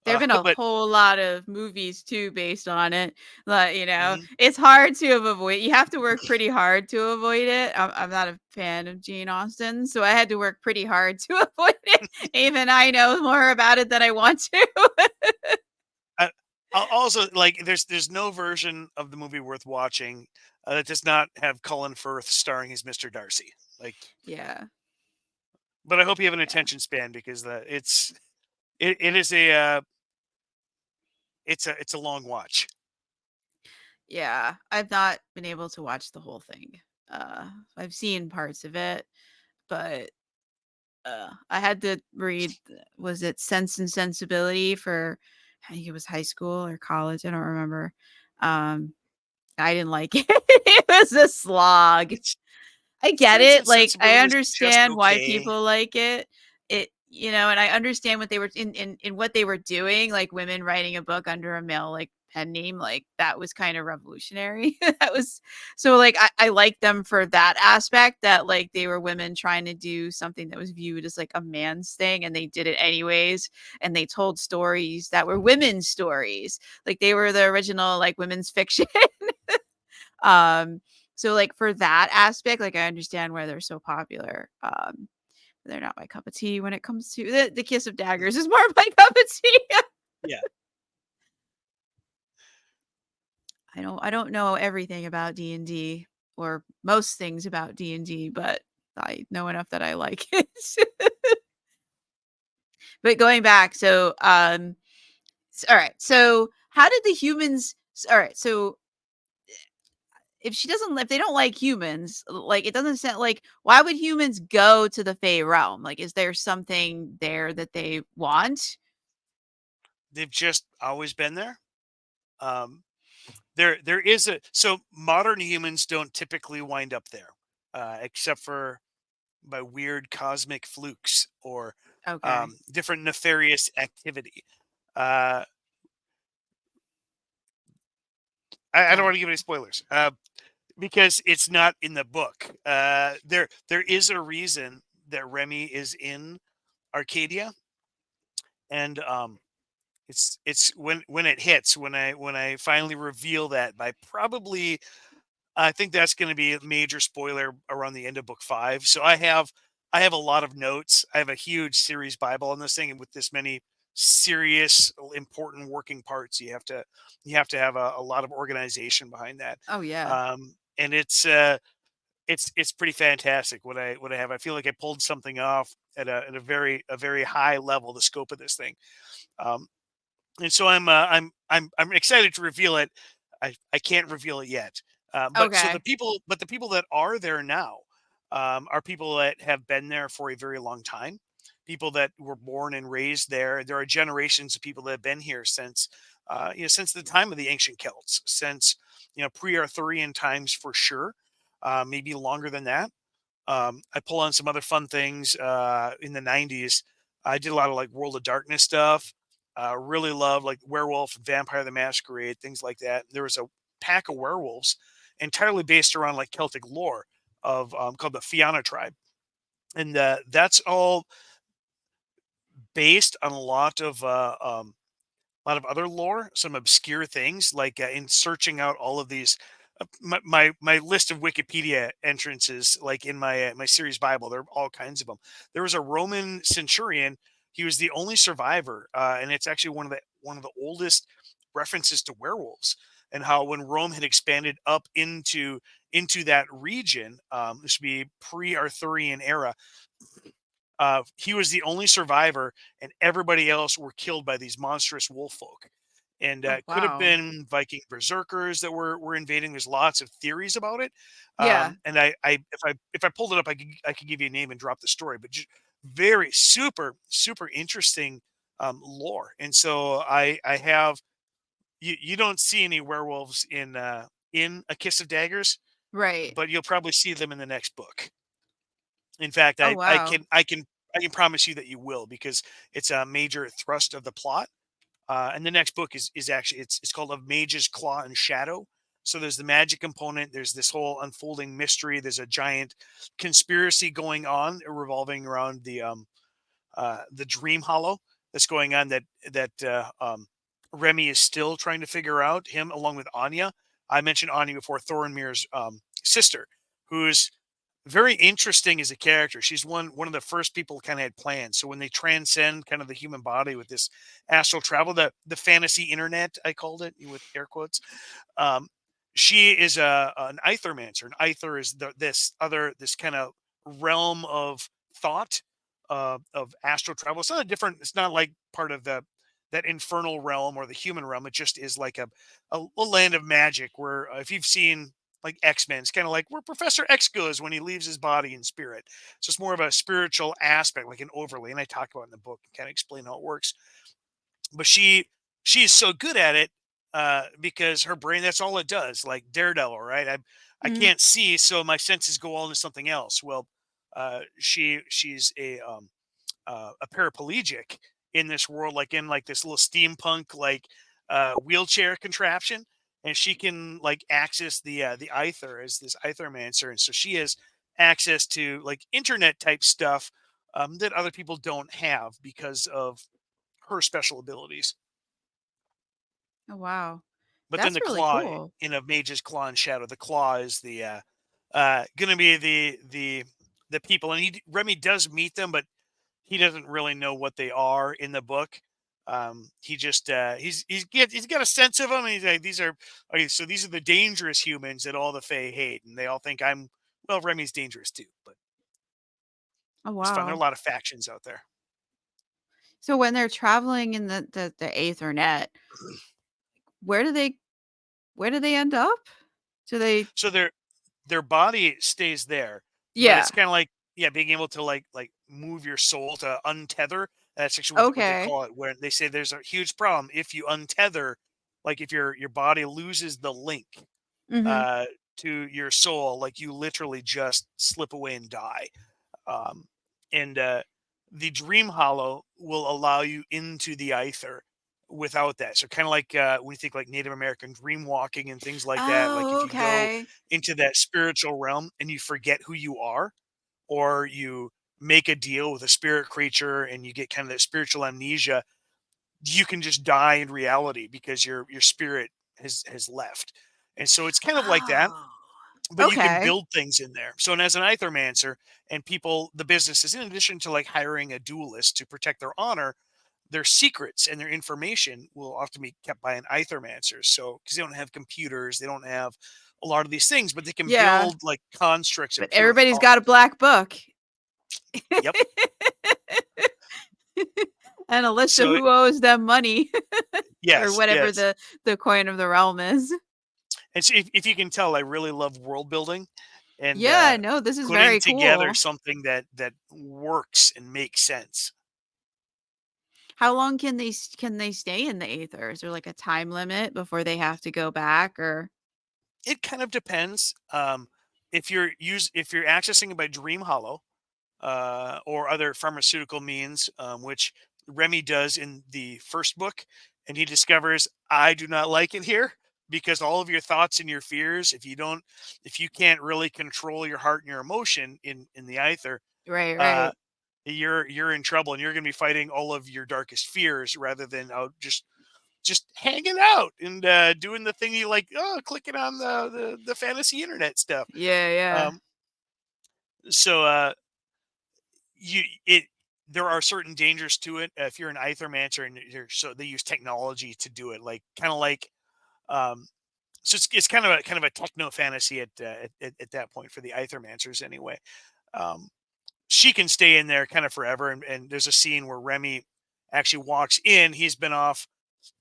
There've been a But whole lot of movies too based on it. Like, mhm. it's hard to avoid. You have to work pretty hard to avoid it. I'm not a fan of Jane Austen, so I had to work pretty hard to avoid it. Even I know more about it than I want to. I, also, like there's no version of the movie worth watching that does not have Colin Firth starring as Mr. Darcy. Like, Yeah. but I hope you have an Yeah. attention span because it is it's a long watch. Yeah. I've not been able to watch the whole thing. I've seen parts of it, but I had to read, was it Sense and Sensibility for, I think it was high school or college, I don't remember. Um, I didn't like it. It was a slog. It's I get Sense and it, like, I Sensibility is just understand why okay. people like it. And I understand what they were in what they were doing, like women writing a book under a male, like, pen name, like, that was kind of revolutionary. That was so, like, I like them for that aspect, that, like, they were women trying to do something that was viewed as, like, a man's thing, and they did it anyways, and they told stories that were women's stories. Like, they were the original, like, women's fiction. Um, so like for that aspect, like I understand why they're so popular. They're not my cup of tea when it comes to the Kiss of Mm, Daggers is more my cup of tea. yeah. I don't know everything about D&D or most things about D&D, but I know enough that I like it. But going back, so all right. So how did the humans all right, so if they don't like humans, like, it doesn't sound like, why would humans go to the Fey realm? Like, is there something there that they want? They've just always been there. Um, there is a so modern humans don't typically wind up there, except for by weird cosmic flukes or Okay. different nefarious activity. Uh, I don't want to Gotcha. give any spoilers because it's not in the book. There is a reason that Remy is in Arcadia, and it's when it hits, when I finally reveal that by probably, I think that's going to be a major spoiler around the end of book 5. So I have a lot of notes. I have a huge series Bible on this thing, and with this many serious, important working parts, you have to have a lot of organization behind that. Oh, yeah. And it's pretty fantastic what I have. I feel like I pulled something off at a very high level. The scope of this thing. Um, and so I'm excited to reveal it. I can't reveal it yet. Okay. But the people that are there now are people that have been there for a very long time. People that were born and raised there. There are generations of people that have been here since the time of the ancient Celts, since pre-Arthurian times for sure, maybe longer than that. I pull on some other fun things in the '90s. I did a lot of like World of Darkness stuff. Really love like Werewolf, Vampire the Masquerade, things like that. There was a pack of werewolves entirely based around like Celtic lore of called the Fianna tribe, and that's all based on a lot of other lore, some obscure things like in searching out all of these. My list of Wikipedia entrances, like in my series Bible, there are all kinds of them. There was a Roman centurion. He was the only survivor, and it's actually one of the oldest references to werewolves and how when Rome had expanded up into that region, this would be pre-Arthurian era. He was the only survivor, and everybody else were killed by these monstrous wolf folk. And Oh, could have wow. been Viking berserkers that were invading. There's lots of theories about it, Yeah. and if I pulled it up, I could give you a name and drop the story. But just very super interesting lore. And so I have you don't see any werewolves in A Kiss of Daggers, Right. but you'll probably see them in the next book. In fact, Oh, I wow. can promise you that you will because it's a major thrust of the plot. And the next book is actually it's called Of Mage's Claw and Shadow. So there's the magic component. There's this whole unfolding mystery. There's a giant conspiracy going on revolving around the Dream Hollow that's going on that Remy is still trying to figure out. Him along with Anya. I mentioned Anya before, Thorinmir's sister, who's very interesting as a character. She's one of the first people kind of had plans. So when they transcend kind of the human body with this astral travel, the fantasy internet, I called it with air quotes. Um, she is an Aethermancer. An Aether is this kind of realm of thought of astral travel. It's not a different. It's not like part of the that infernal realm or the human realm. It just is like a land of magic where if you've seen like X-Men, it's kind of like where Professor X goes when he leaves his body in spirit. So it's more of a spiritual aspect, like an overlay. And I talk about it in the book and kind of explain how it works. But she is so good at it because her brain, that's all it does, like Daredevil, right? I Mhm. can't see, so my senses go all into something else. Well, she's a paraplegic in this world, like in like this little steampunk like wheelchair contraption, and she can like access the ether as this ethermancer, and so she has access to like internet type stuff that other people don't have because of her special abilities. Oh, wow. But then That's the really claw cool. in a mage's claw and shadow, the claw is the gonna be the people, and Remy does meet them, but he doesn't really know what they are in the book. He just he's got a sense of them. And he's like, these are okay. So these are the dangerous humans that all the Fae hate, and they all think I'm. Well, Remy's dangerous too, but Oh, it's fun. There are a wow. lot of factions out there. So when they're traveling in the Aethernet, where do they where do they end up? Do they So their body stays there, but Yeah. it's kind of like yeah, being able to like move your soul to untether. That's actually what they Okay. call it. Where they say there's a huge problem if you untether, like if your body loses the link Mhm. uh, to your soul, like you literally just slip away and die. Um, and the Dream Hollow will allow you into the ether without that. So kind of like when you think like Native American dream walking and things like that. Like Oh, if you go okay. into that spiritual realm and you forget who you are, or you make a deal with a spirit creature and you get kind of that spiritual amnesia, you can just die in reality because your spirit has left. And so it's kind of like that, Oh. but you can Okay. build things in there. So, and as an Aethermancer and people, the businesses, in addition to like hiring a duelist to protect their honor, their secrets and their information will often be kept by an Aethermancer. So, because they don't have computers, they don't have a lot of these things, but they can Yeah, build like constructs of but pure everybody's thought. got a black book. Yep. And a list of So, who owes them money or yes, whatever yes. the coin of the realm is. And so if you can tell, I really love world building and Yeah, no, this is putting very together cool. something that works and makes sense. How long can they stay in the aether? Is there like a time limit before they have to go back or It kind of depends. If you're accessing it by Dream Hollow, or other pharmaceutical means, which Remy does in the first book. And he discovers, I do not like it here because all of your thoughts and your fears, if you can't really control your heart and your emotion in the ether, Right, uh, right. you're in trouble, and you're going to be fighting all of your darkest fears rather than out just hanging out and doing the thing you like, clicking on the fantasy internet stuff. Yeah, yeah. Um, so you it there are certain dangers to it if you're an Aethermancer, and so they use technology to do it, like kind of like um, so it's kind of a techno fantasy at that point for the Aethermancers anyway. Um, she can stay in there kind of forever, and there's a scene where Remy actually walks in. He's been off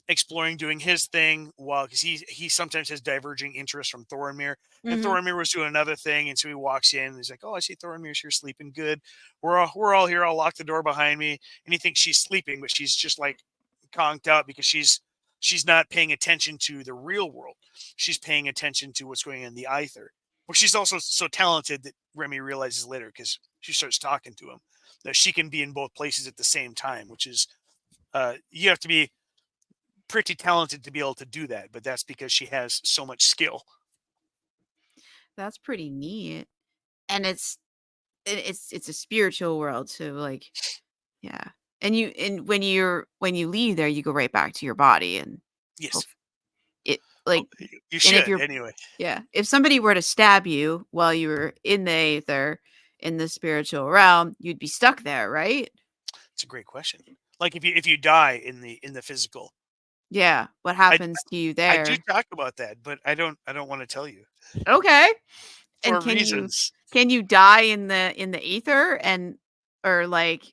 exploring, doing his thing, while because he sometimes has diverging interests from Thorinmere, and Mhm. Thorinmere was doing another thing, and so he walks in and he's like, "Oh, I see Thorinmere's here sleeping good. We're all here. I'll lock the door behind me." And he thinks she's sleeping, but she's just like conked out because she's not paying attention to the real world. She's paying attention to what's going on in the ether. But she's also so talented that Remy realizes later because she starts talking to him that she can be in both places at the same time, which is you have to be pretty talented to be able to do that, but that's because she has so much skill. That's pretty neat. And it's a spiritual world, so, like, yeah. And when you leave there, you go right back to your body and Yes. hope it Well, like you and if should you're anyway. yeah, if somebody were to stab you while you were in the aether, in the spiritual realm, you'd be stuck there, right? It's a great question. Like if you die in the physical, Yeah. What I happens to you I do there? talk about that, but I don't want to tell you Okay. And for reasons. can you die in the ether and or, like,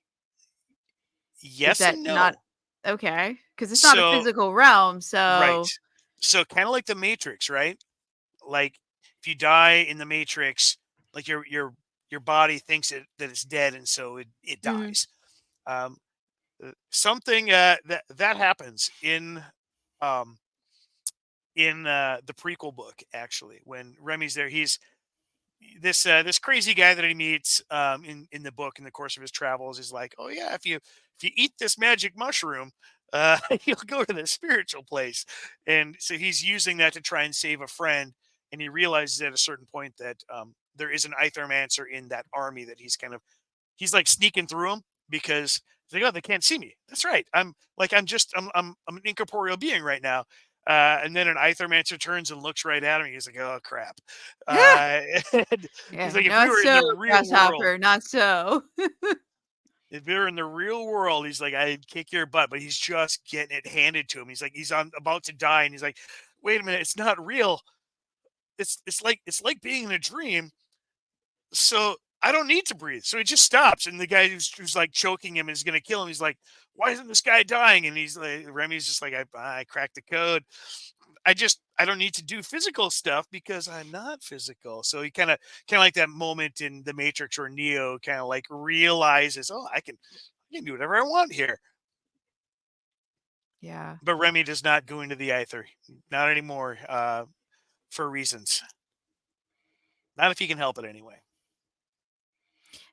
is Yes that and not no. okay? Because it's not a So physical realm, right. so So kind of like the Matrix, right? Like if you die in the Matrix, like your body thinks that it's dead, and so it mhm, dies. Um, something that happens um in the prequel book, actually, when Remy's there. He's this crazy guy that he meets in the book in the course of his travels is like, oh yeah, if you eat this magic mushroom, you'll go to the spiritual place. And so he's using that to try and save a friend, and he realizes at a certain point that there is an Aethermancer in that army that he's like sneaking through them because he's like, oh, they can't see me. That's right. I'm an incorporeal being right now. And then an Aethermancer turns and looks right at him. He's like, oh crap. Uh, and he's yeah, like, if we not were in so, the real world, grasshopper, not so. if we were in the real world, he's like, I'd kick your butt. But he's just getting it handed to him. He's like, he's on about to die, and he's like, wait a minute, it's not real. It's like being in a dream. So I don't need to breathe. So he just stops, and the guy who's like choking him is going to kill him. He's like, "Why isn't this guy dying?" And he's like, Remy's just like, I cracked the code. I don't need to do physical stuff because I'm not physical." So he kind of like that moment in the Matrix where Neo kind of like realizes, "Oh, I can do whatever I want here." Yeah. But Remy does not go into the ether, not anymore, for reasons. Not if he can help it anyway.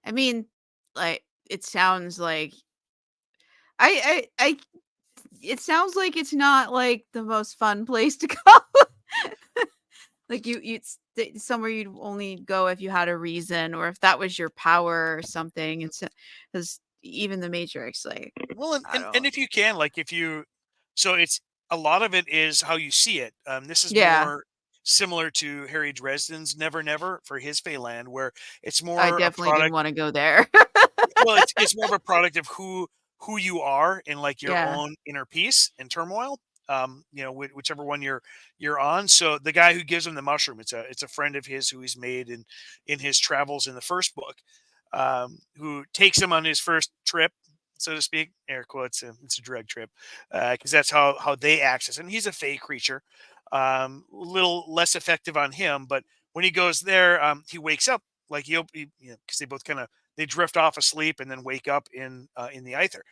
I mean, like, it sounds like I it sounds like it's not, like, the most fun place to go. Like, it's somewhere you'd only go if you had a reason or if that was your power or something. It's because even the Matrix, like, Well, and, I and and don't if you can, like, if you, so it's a lot of it is how you see it. This is yeah, more similar to Harry Dresden's Never Never for his Feyland, where it's I more a definitely didn't product. wanna go there. Well, it's more of a product of who you are in like your Yeah, own inner peace and turmoil. Whichever one you're on. So the guy who gives him the mushroom, it's a friend of his who he's made in his travels in the first book, who takes him on his first trip, so to speak, air quotes. It's a drug trip because that's how they access. And he's a fey creature, a little less effective on him, but when he goes there, he wakes up like because they both kind of they drift off asleep and then wake up in the ether.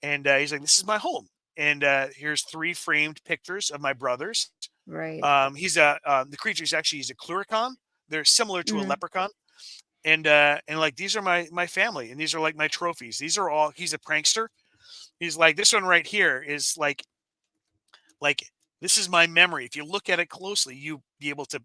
And he's like, "This is my home." And here's three framed pictures of my brothers. right. He's the creature is actually he's a cluricon. They're similar to a Mhm. leprechaun. and like these are my family, and these are like my trophies. These are all. He's a prankster. He's like, this one right here is like this is my memory. If you look at it closely, you be able to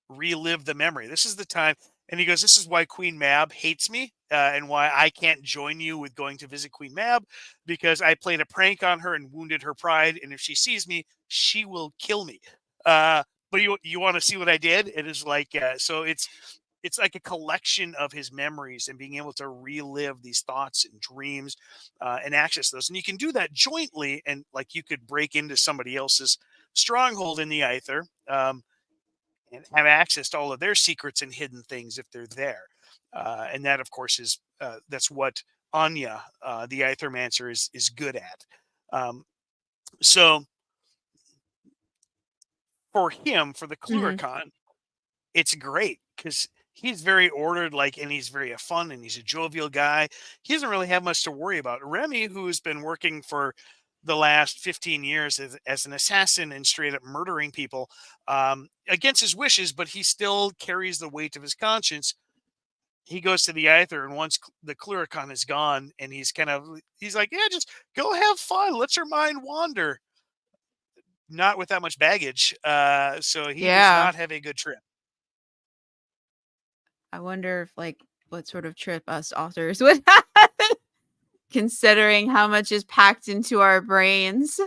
relive the memory. This is the time. And he goes, this is why Queen Mab hates me, and why I can't join you with going to visit Queen Mab, because I played a prank on her and wounded her pride. And if she sees me, she will kill me. Uh, but you want to see what I did? It is like, so it's like a collection of his memories and being able to relive these thoughts and dreams, and access those. And you can do that jointly. And like you could break into somebody else's stronghold in the Aether, and have access to all of their secrets and hidden things if they're there. And that, of course, is that's what Anya, the Aethermancer, is good at. Um, so for him, for the Hmm. Cluricon, it's great because he's very ordered, like, and he's very fun, and he's a jovial guy. He doesn't really have much to worry about. Remy, who's been working for the last 15 years as an assassin and straight up murdering people, against his wishes, but he still carries the weight of his conscience. He goes to the Aether, and once the Cluricon is gone, and he's like, yeah, just go have fun. Let your mind wander. Not with that much baggage. So he does Yeah. not have a good trip. I wonder if like what sort of trip us authors would have, considering how much is packed into our brains.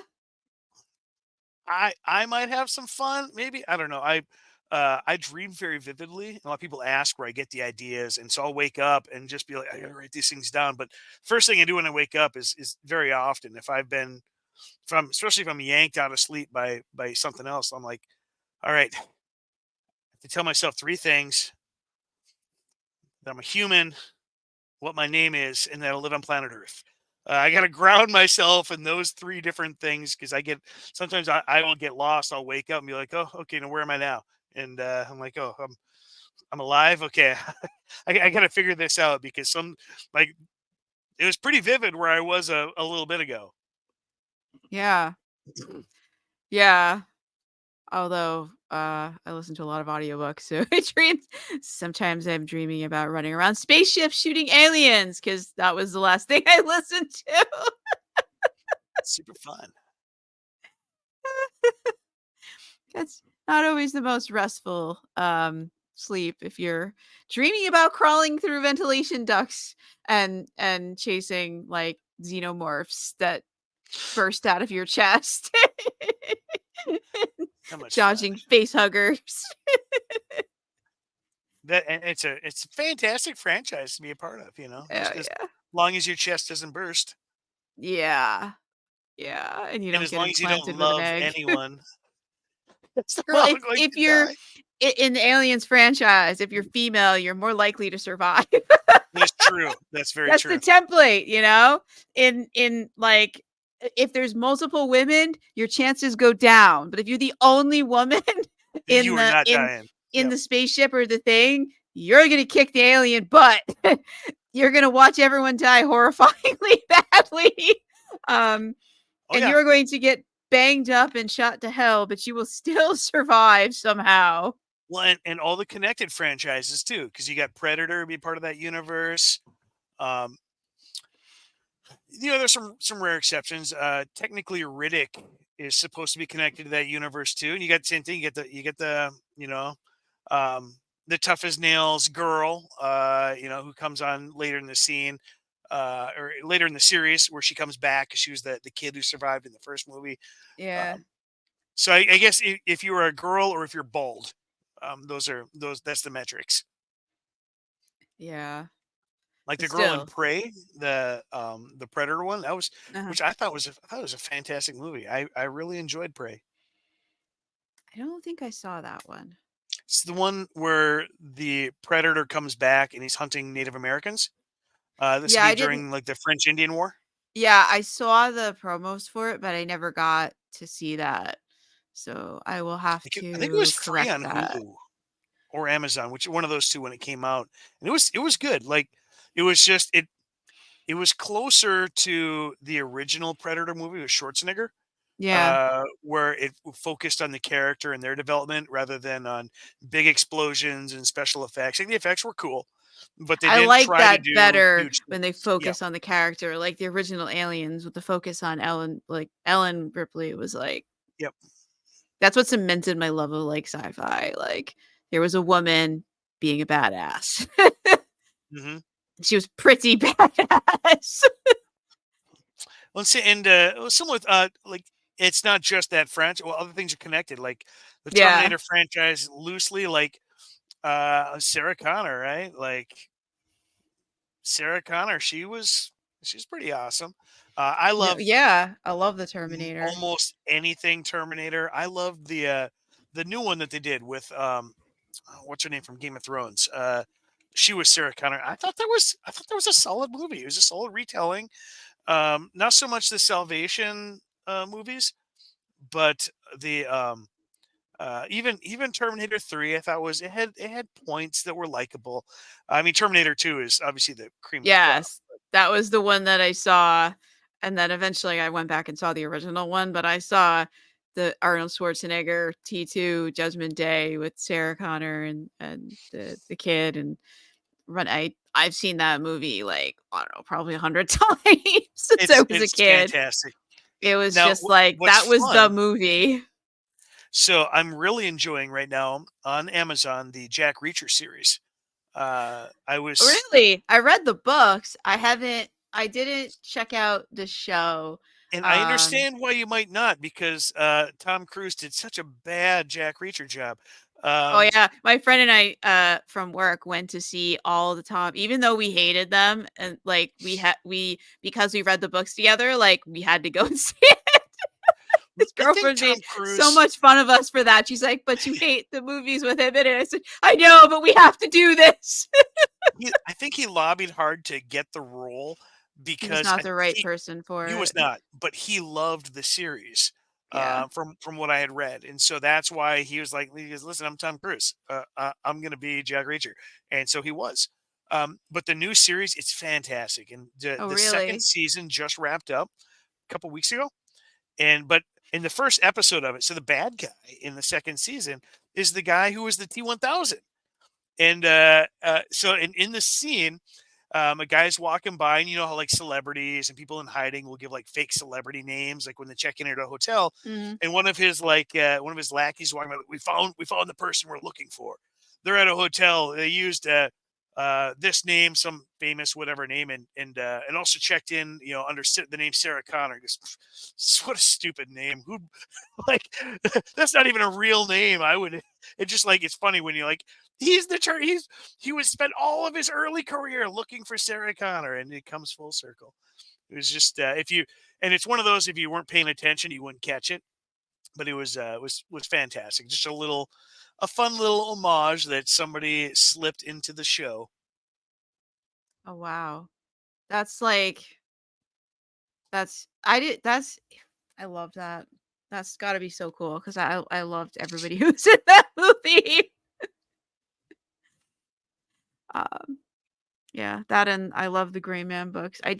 I might have some fun, maybe. I don't know. I dream very vividly. A lot of people ask where I get the ideas, and so I'll wake up and just be like, I gotta write these things down. But first thing I do when I wake up is very often, if I'm especially if I'm yanked out of sleep by something else, I'm like, all right, I have to tell myself three things: that I'm a human, what my name is, and that I live on planet Earth. I got to ground myself in those three different things, because sometimes I will get lost. I'll wake up and be like, oh, okay, now where am I now? And I'm like, oh, I'm alive. Okay, I got to figure this out, because like it was pretty vivid where I was a little bit ago. Yeah. Yeah. Although I listen to a lot of audiobooks, so I dream sometimes I'm dreaming about running around spaceships shooting aliens because that was the last thing I listened to. Super fun. That's not always the most restful sleep if you're dreaming about crawling through ventilation ducts and chasing like xenomorphs that burst out of your chest. So much fun. Dodging face huggers. That and it's a fantastic franchise to be a part of. Oh Just as yeah. long as your chest doesn't burst, Yeah. Yeah, and you and don't as get long as you don't implanted with an love egg. anyone, they're Well, all if going if to you're die. in the Aliens franchise, if you're female, you're more likely to survive. That's true. That's very That's the true. template, you know? In like if there's multiple women, your chances go down. But if you're the only woman in You are the not in dying. in Yep. the spaceship or the thing, you're gonna kick the alien butt. You're gonna watch everyone die horrifyingly badly. Um, Oh and yeah. you're going to get banged up and shot to hell, but you will still survive somehow. Well, and all the connected franchises too, because you got Predator be part of that universe. Um, there's some rare exceptions. Technically, Riddick is supposed to be connected to that universe too, and you got the same thing. You get the um, the tough as nails girl, who comes on later in the scene, or later in the series, where she comes back because she was the kid who survived in the first movie. Yeah. Um, so I guess if you are a girl or if you're bald, that's the metrics. Yeah. Like But the girl in still. Prey, the Predator one, that was Uh-huh. which I thought was a fantastic movie. I really enjoyed Prey. I don't think I saw that one. It's the one where the Predator comes back and he's hunting Native Americans. This would Yeah, be I didn't. during like the French Indian War. Yeah, I saw the promos for it, but I never got to see that. So I will have I think it was to free correct on that. Hulu or Amazon, which one of those two when it came out, and it was good. Like it was just it was closer to the original Predator movie with Schwarzenegger, Yeah. where it focused on the character and their development rather than on big explosions and special effects. Like the effects were cool, but they I didn't like try to that do better huge when they things. Yeah. focus on the character, like the original Aliens with the focus on Ellen, like Ellen Ripley was like Yep. that's what cemented my love of like sci-fi. Like there was a woman being a badass. Hmm. She was pretty badass. Well, see, and similar with like it's not just that franchise. Well, other things are connected, like the Yeah. Terminator franchise, loosely, like Sarah Connor, right? Like Sarah Connor, she's pretty awesome. I love Yeah, I love the Terminator. almost anything Terminator. I love the new one that they did with what's her name from Game of Thrones. She was Sarah Connor. I thought that was a solid movie. It was a solid retelling. Not so much the Salvation movies, but the even Terminator 3, I thought it had points that were likable. I mean, Terminator 2 is obviously the cream of the crop. Yes. That was the one that I saw, and then eventually I went back and saw the original one, but I saw the Arnold Schwarzenegger T2 Judgment Day with Sarah Connor and the kid and I've seen that movie like, I don't know, probably 100 times since I was a It's kid. fantastic. It was Now, just like what's that was the fun? movie. So I'm really enjoying right now on Amazon the Jack Reacher series. I was, Really? I read the books. I didn't check out the show. and I Um understand why you might not, because Tom Cruise did such a bad Jack Reacher job. Oh Um, yeah, my friend and I from work went to see all the Tom, even though we hated them, and like we because we read the books together, like we had to go and see it. His I think girlfriend Tom made so Cruise. much fun of us for that. She's like, "But you hate the movies with him in it." I said, "I know, but we have to do this." I think he lobbied hard to get the role He was because not the right person he for was it. not, but he loved the series, Yeah. from what I had read, and so that's why he goes, "Listen, I'm Tom Cruise. I'm gonna be Jack Reacher," and so he was. But the new series, it's fantastic, and the Oh, the second really? season just wrapped up a couple weeks ago, and but in the first episode of it, so the bad guy in the second season is the guy who was the T-1000, and so in the scene, a guy's walking by, and you know how like celebrities and people in hiding will give like fake celebrity names, like when they check in at a hotel. Mhm. And one of his lackeys walking by, we found the person we're looking for. They're at a hotel. They used this name, some famous whatever name, and also checked in, under the name Sarah Connor. Just what a stupid name. Who like that's not even a real name. I would. It's just like it's funny when you're like he was spent all of his early career looking for Sarah Connor, and it comes full circle. It was just if you and it's one of those, if you weren't paying attention, you wouldn't catch it. But it was fantastic. Just a fun little homage that somebody slipped into the show. Oh, wow. That's like that's I did that's I love that. That's gotta be so cool because I loved everybody who's in that movie. Um, yeah, that and I love the Gray Man books. I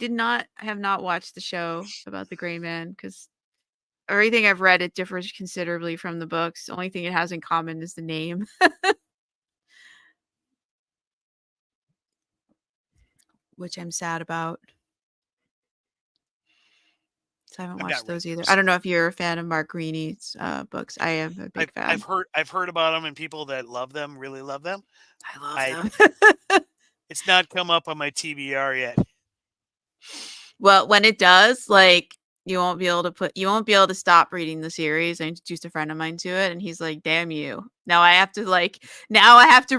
have not watched the show about the Gray Man because everything I've read, it differs considerably from the books. The only thing it has in common is the name, which I'm sad about. So I haven't I've not watched read those either. I those. don't know if you're a fan of Mark Greaney's books. I am a big I've fan. heard about them, and people that love them really love them. I love I them. It's not come up on my TBR yet. Well, when it does, like, you won't be able to stop reading the series. I introduced a friend of mine to it, and he's like, "Damn you. Now I have to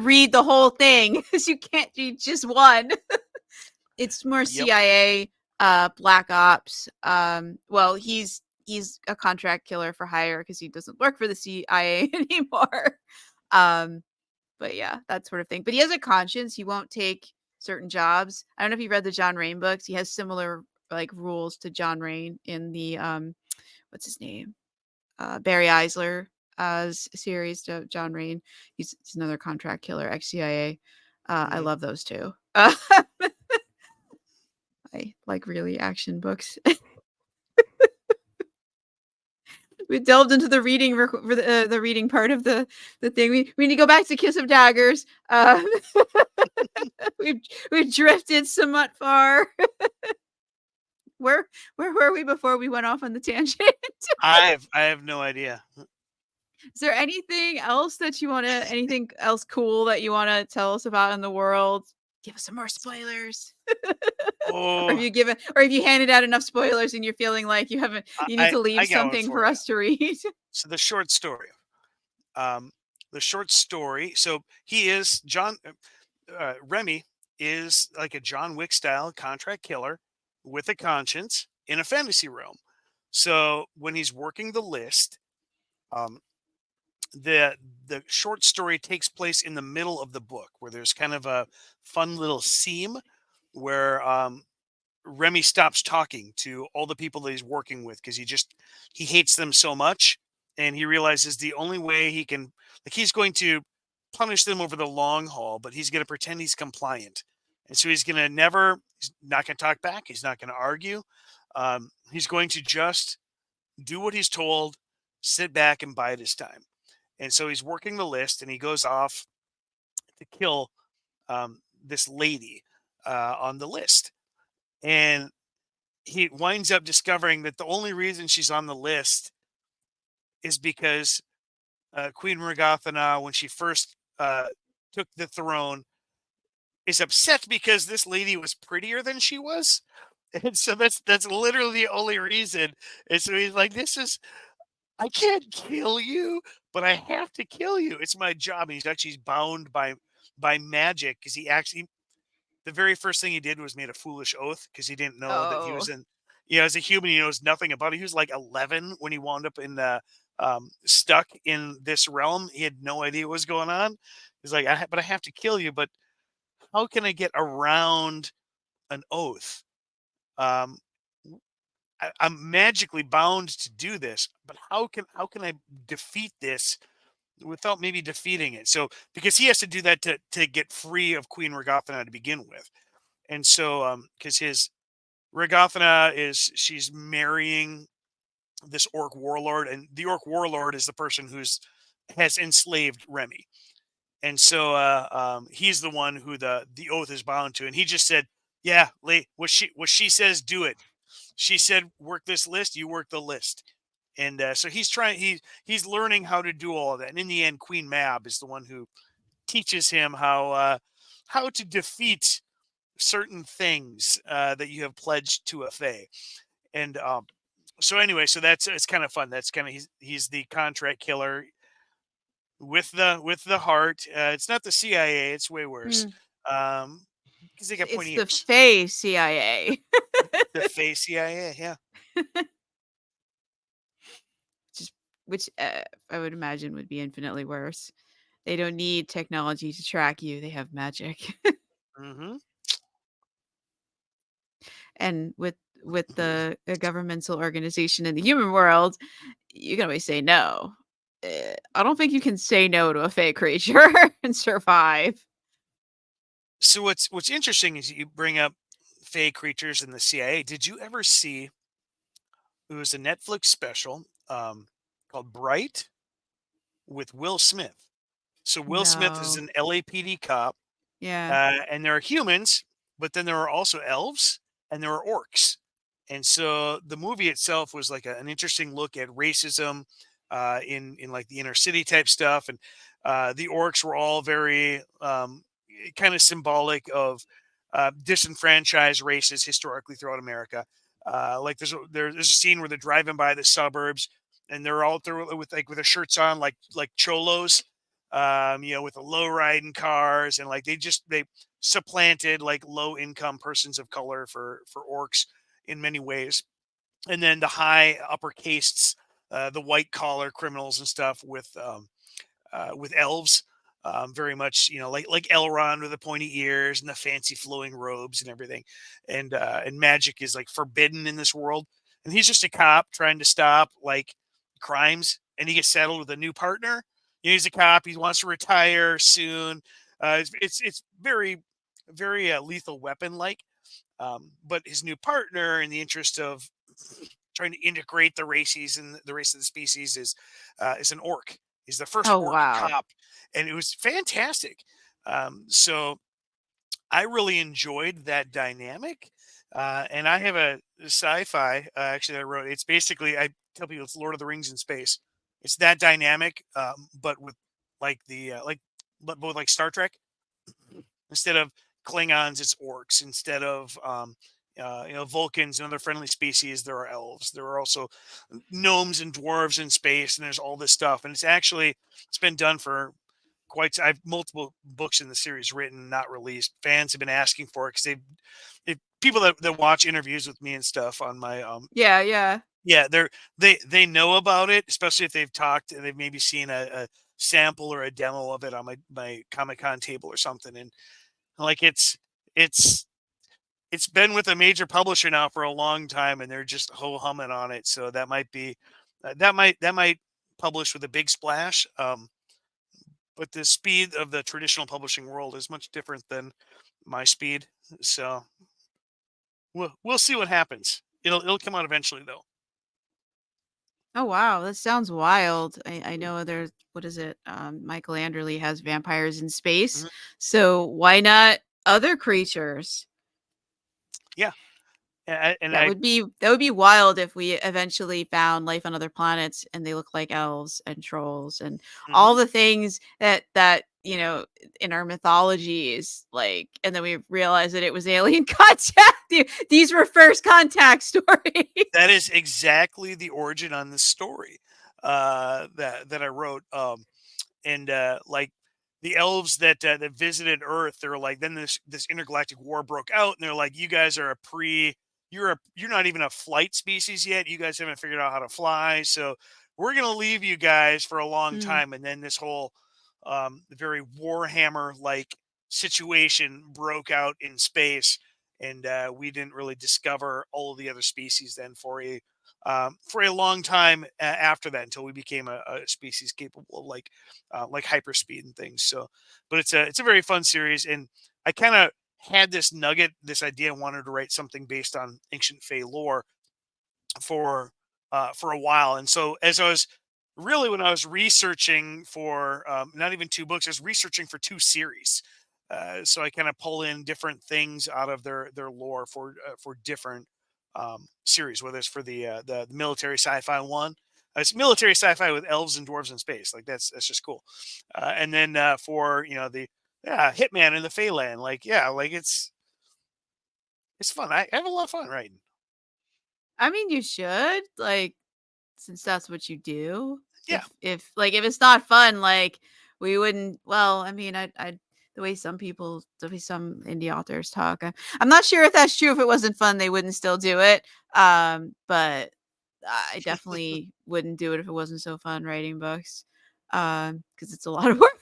read the whole thing because you can't read just one." It's more Yep. CIA, Black Ops. Well, he's a contract killer for hire because he doesn't work for the CIA anymore. Um, but yeah, that sort of thing. But he has a conscience. He won't take certain jobs. I don't know if you read the John Rain books. He has similar like rules to John Rain in the what's his name? Barry Eisler series to John Rain. He's another contract killer, ex CIA. I Mhm. love those two. I like really action books. We delved into the reading for the reading part of the thing. We need to go back to Kiss of Daggers. we've drifted somewhat far. Where were we before we went off on the tangent? I have no idea. Is there anything else that you want to, anything else cool that you want to tell us about in the world? Give us some more spoilers. Or have Oh, you given, or have you handed out enough spoilers and you're feeling like you haven't, I you need I to leave I got one something for for you. us to read? So the short story. Um, the short story. So he is John. Remy is like a John Wick style contract killer with a conscience in a fantasy realm. So when he's working the list, um, the the short story takes place in the middle of the book, where there's kind of a fun little seam where Remy stops talking to all the people that he's working with because he hates them so much, and he realizes the only way he can, like, he's going to punish them over the long haul, but he's going to pretend he's compliant, and so he's not going to talk back, he's not going to argue, he's going to just do what he's told, sit back and bide his time, and so he's working the list, and he goes off to kill this lady on the list, and he winds up discovering that the only reason she's on the list is because Queen Regathana, when she first took the throne, is upset because this lady was prettier than she was, and so that's literally the only reason. And so he's like, "This is I can't kill you, but I have to kill you. It's my job." And he's actually bound by magic because he actually the very first thing he did was made a foolish oath because he didn't know that he Oh, was in. You know, as a human, he knows nothing about it. He was like 11 when he wound up in the stuck in this realm. He had no idea what was going on. He's like, but I have to kill you. But how can I get around an oath? Um, I'm magically bound to do this, but how can I defeat this without maybe defeating it? So because he has to do that to get free of Queen Regathana to begin with, and so because his Regathana she's marrying this orc warlord, and the orc warlord is the person who's has enslaved Remy, and so he's the one who the oath is bound to, and he just said, "Yeah, what she says, do it. She said, work this list, you work the list." And so he's learning how to do all of that, and in the end, Queen Mab is the one who teaches him how to defeat certain things that you have pledged to a fae. And so anyway, so that's it's kind of fun. That's kind of he's the contract killer with the heart. It's not the CIA. It's way worse. hmm. Um, because they got It's pointy the ears. Fae CIA. The Fae CIA. Yeah. Just, which I would imagine would be infinitely worse. They don't need technology to track you. They have magic. Hmm. And with the a governmental organization in the human world, you can always say no. I don't think you can say no to a fake creature and survive. So what's interesting is you bring up Fae creatures in the CIA. Did you ever see? It was a Netflix special called Bright with Will Smith. So Will Smith is No. an LAPD cop, Yeah. and there are humans, but then there are also elves and there are orcs. And so the movie itself was like an interesting look at racism in like the inner city type stuff, and the orcs were all very kind of symbolic of disenfranchised races historically throughout America. Like there's a scene where they're driving by the suburbs, and they're all through with their shirts on like cholos, with the low riding cars, and like they supplanted like low income persons of color for orcs in many ways, and then the high upper castes, the white collar criminals and stuff with elves. Very much, like Elrond with the pointy ears and the fancy flowing robes and everything, and magic is like forbidden in this world. And he's just a cop trying to stop like crimes, and he gets saddled with a new partner. He's a cop. He wants to retire soon. It's very very lethal weapon like. But his new partner, in the interest of trying to integrate the races and the race of the species, is an orc. He's the first Oh orc wow. cop, and it was fantastic. So I really enjoyed that dynamic. And I have a sci-fi actually that I wrote. It's basically, I tell people it's Lord of the Rings in space. It's that dynamic, but with like but like Star Trek. Instead of Klingons, it's orcs. Instead of Vulcans and other friendly species, there are elves. There are also gnomes and dwarves in space, and there's all this stuff. And it's been done for I've multiple books in the series written, not released. Fans have been asking for it because people that watch interviews with me and stuff on my Yeah, yeah. yeah, they know about it, especially if they've talked and they've maybe seen a sample or a demo of it on my Comic Con table or something. And like it's it's been with a major publisher now for a long time, and they're just ho humming on it. So that might be that might publish with a big splash. But the speed of the traditional publishing world is much different than my speed. So we'll see what happens. It'll come out eventually, though. Oh wow, that sounds wild. I know there's what is it? Michael Anderle has vampires in space, Mhm. so why not other creatures? Yeah, and That I would be wild if we eventually found life on other planets and they look like elves and trolls and all mhm. the things that in our mythologies, like, and then we realized that it was alien contact. These were first contact That stories. is exactly the origin on this story that I wrote. And like the elves that visited Earth, they're like, then this intergalactic war broke out, and they're like, you guys are you're not even a flight species yet. You guys haven't figured out how to fly, so we're gonna leave you guys for a long Mm. time. And then this whole very Warhammer like situation broke out in space, and we didn't really discover all of the other species then for a long time after that, until we became a species capable of like hyperspeed and things. So, but it's a very fun series, and I kind of had this nugget, this idea, wanted to write something based on ancient Fey lore for a while. And so as I was really when I was researching for not even two books, I was researching for two series. So I kind of pull in different things out of their lore for different series, whether it's for the military sci-fi one. It's military sci-fi with elves and dwarves in space. Like that's just cool. And then for the Hitman in the Feyland, like yeah, like it's fun. I have a lot of fun writing. I mean, you should, like, since that's what you do. Yeah. If it's not fun, like, we wouldn't, well, I mean, I the way some indie authors talk, I'm not sure if that's true. If it wasn't fun, they wouldn't still do it. But I definitely wouldn't do it if it wasn't so fun writing books. Because it's a lot of work.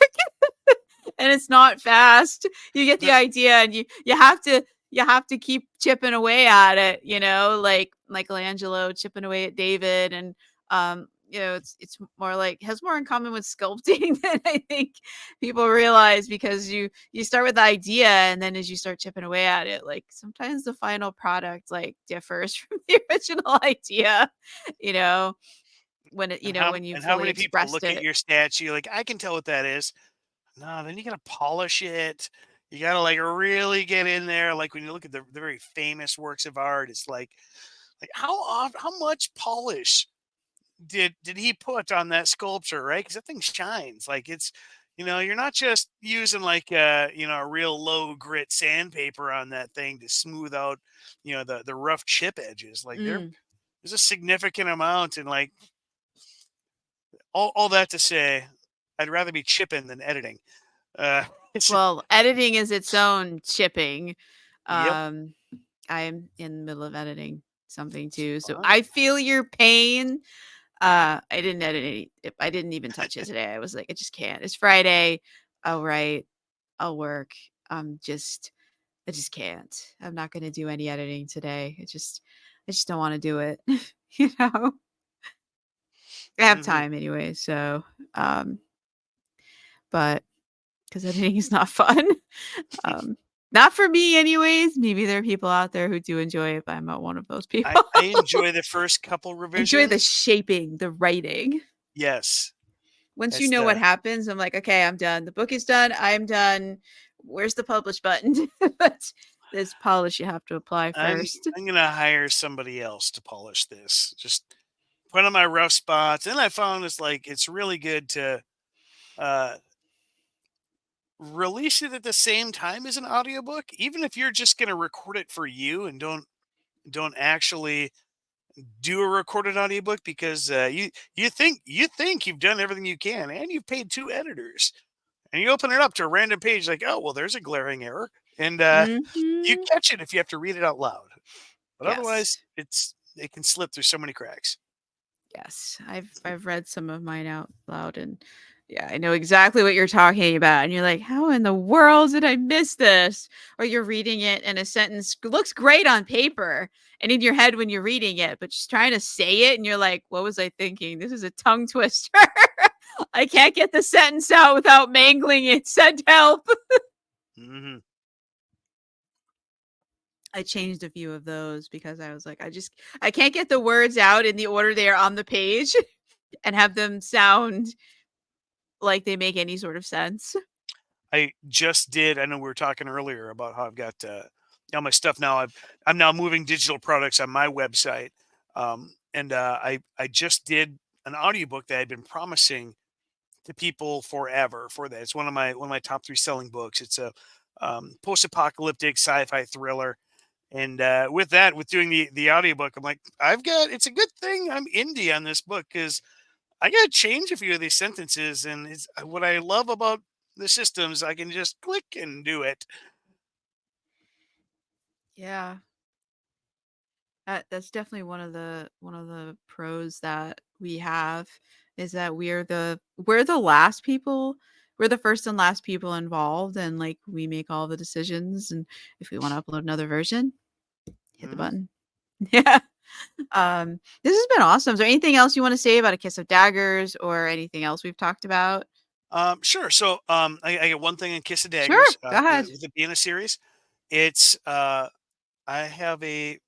And it's not fast. You get the idea, and you have to keep chipping away at it, like Michelangelo chipping away at David. And it's more like, has more in common with sculpting than I think people realize, because you start with the idea, and then as you start chipping away at it, like, sometimes the final product, like, differs from the original idea, you know when you And how fully many people expressed look at it. your statue like, I can tell what that is. No, then you gotta polish it. You gotta like really get in there. Like when you look at the very famous works of art, it's like how much polish did he put on that sculpture, right? Because that thing shines. Like you're not just using like a real low grit sandpaper on that thing to smooth out, the rough chip edges. Like Mm. there's a significant amount, and like all that to say, I'd rather be chipping than editing. It's Well, editing is its own chipping. Yep. Um, I'm in the middle of editing something too, so Fun. I feel your pain. I didn't edit I didn't even touch it today. I was like, I just can't. It's Friday. I'll write. I'll work. I just can't. I'm not gonna do any editing today. I just don't want to do it. you know, I have Mhm. time anyway, so um, but because editing is not fun. Um, not for me anyways. Maybe there are people out there who do enjoy it, but I'm not one of those I people. I enjoy the first couple Enjoy the revisions. shaping, the writing. Yes. Once you That's know what the happens, I'm like, okay, I'm done. The book is done. I'm done where's the publish button? This polish you have to apply I'm first. I'm gonna hire somebody else to polish this. Just put on my rough spots. And I found it's really good to uh, release it at the same time as an audiobook, even if you're just gonna record it for you and don't actually do a recorded audiobook because you think you've done everything you can and you've paid two editors and you open it up to a random page like, oh well, there's a glaring error, and you Hmm. catch it if you have to read it out loud. But otherwise, Yes. it can slip through so many cracks. Yes, I've read some of mine out loud, and yeah, I know exactly what you're talking about. And you're like, how in the world did I miss this? Or you're reading it and a sentence looks great on paper and in your head when you're reading it, but just trying to say it, and you're like, what was I thinking? This is a tongue twister. I can't get the sentence out without mangling it. Send help. Hmm. I changed a few of those because I was like, I can't get the words out in the order they are on the page and have them sound like they make any sort of sense. I just did. I know we were talking earlier about how I've got all my stuff now. I'm now moving digital products on my website, and I just did an audiobook that I'd been promising to people forever. For that, it's one of my top three selling books. It's a post-apocalyptic sci-fi thriller. And with that, with doing the audiobook, I'm like, it's a good thing I'm indie on this book because I got to change a few of these sentences. And it's what I love about the systems. I can just click and do it. Yeah. That's definitely one of the pros that we have is that we're the last people. We're the first and last people involved, and like we make all the decisions, and if we want to upload another version, hit the Hmm. button. Yeah. This has been awesome. Is there anything else you want to say about A Kiss of Daggers or anything else we've talked about? Sure. So I got one thing in Kiss of Sure, Daggers go ahead. with it being a series. It's I have the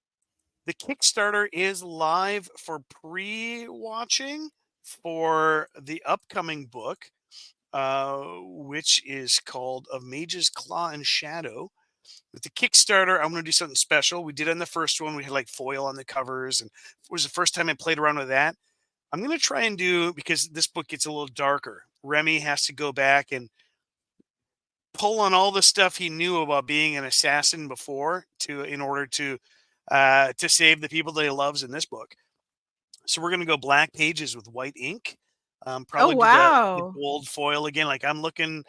Kickstarter is live for pre-watching for the upcoming book, which is called Of Mage's Claw and Shadow. With the Kickstarter, I'm going to do something special. We did on the first one. We had like foil on the covers, and it was the first time I played around with that. I'm going to try and do, because this book gets a little darker. Remy has to go back and pull on all the stuff he knew about being an assassin before in order to save the people that he loves in this book. So we're gonna go black pages with white ink. Oh, Probably do the wow. bold foil again. Like I'm hoping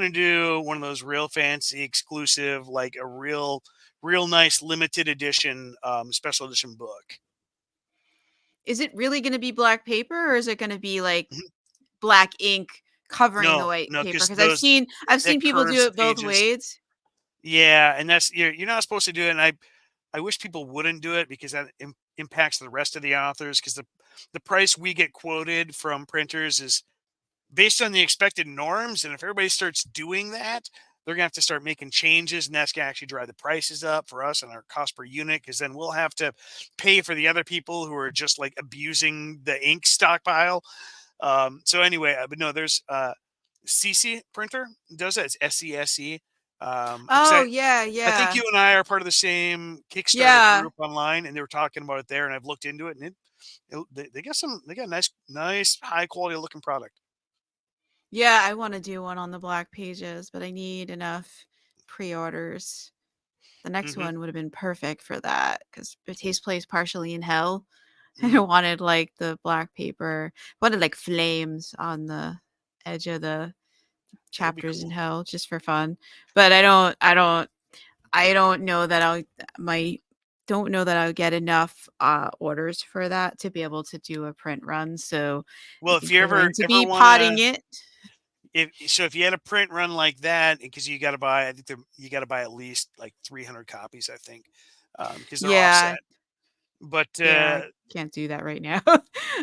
to do one of those real fancy, exclusive, like a real nice limited edition, special edition book. Is it really gonna be black paper, or is it gonna be, like, Mhm. black ink covering the No, white no, paper? because Because I've that seen people do curves the it both pages. ways. Yeah, and you're not supposed to do it. And I wish people wouldn't do it because that impacts the rest of the authors. Because the price we get quoted from printers is based on the expected norms. And if everybody starts doing that, they're gonna have to start making changes, and that's gonna actually drive the prices up for us and our cost per unit. Because then we'll have to pay for the other people who are just like abusing the ink stockpile. So anyway, but no, there's CC printer does that. It's SCSE. Because Oh, yeah, I think yeah. you and I are part of the same Kickstarter Yeah. group online, and they were talking about it there, and I've looked into it, and they got nice high quality looking product. Yeah, I wanna do one on the black pages, but I need enough pre-orders. The next Hmm. one would have been perfect for that because it takes place partially in hell. I Hmm. wanted, like, the black paper wanted, like, flames on the edge of the That would be chapters in cool. hell just for fun, but I don't know that my don't know that I'll get enough, orders for that to be able to do a print run, so I Well, if think you we're going to ever be want to, potting it. if you had a print run like that, because you got to buy, I think you got to buy at least like 300 copies, I think, because they're Yeah, offset. But yeah, I can't do that right now.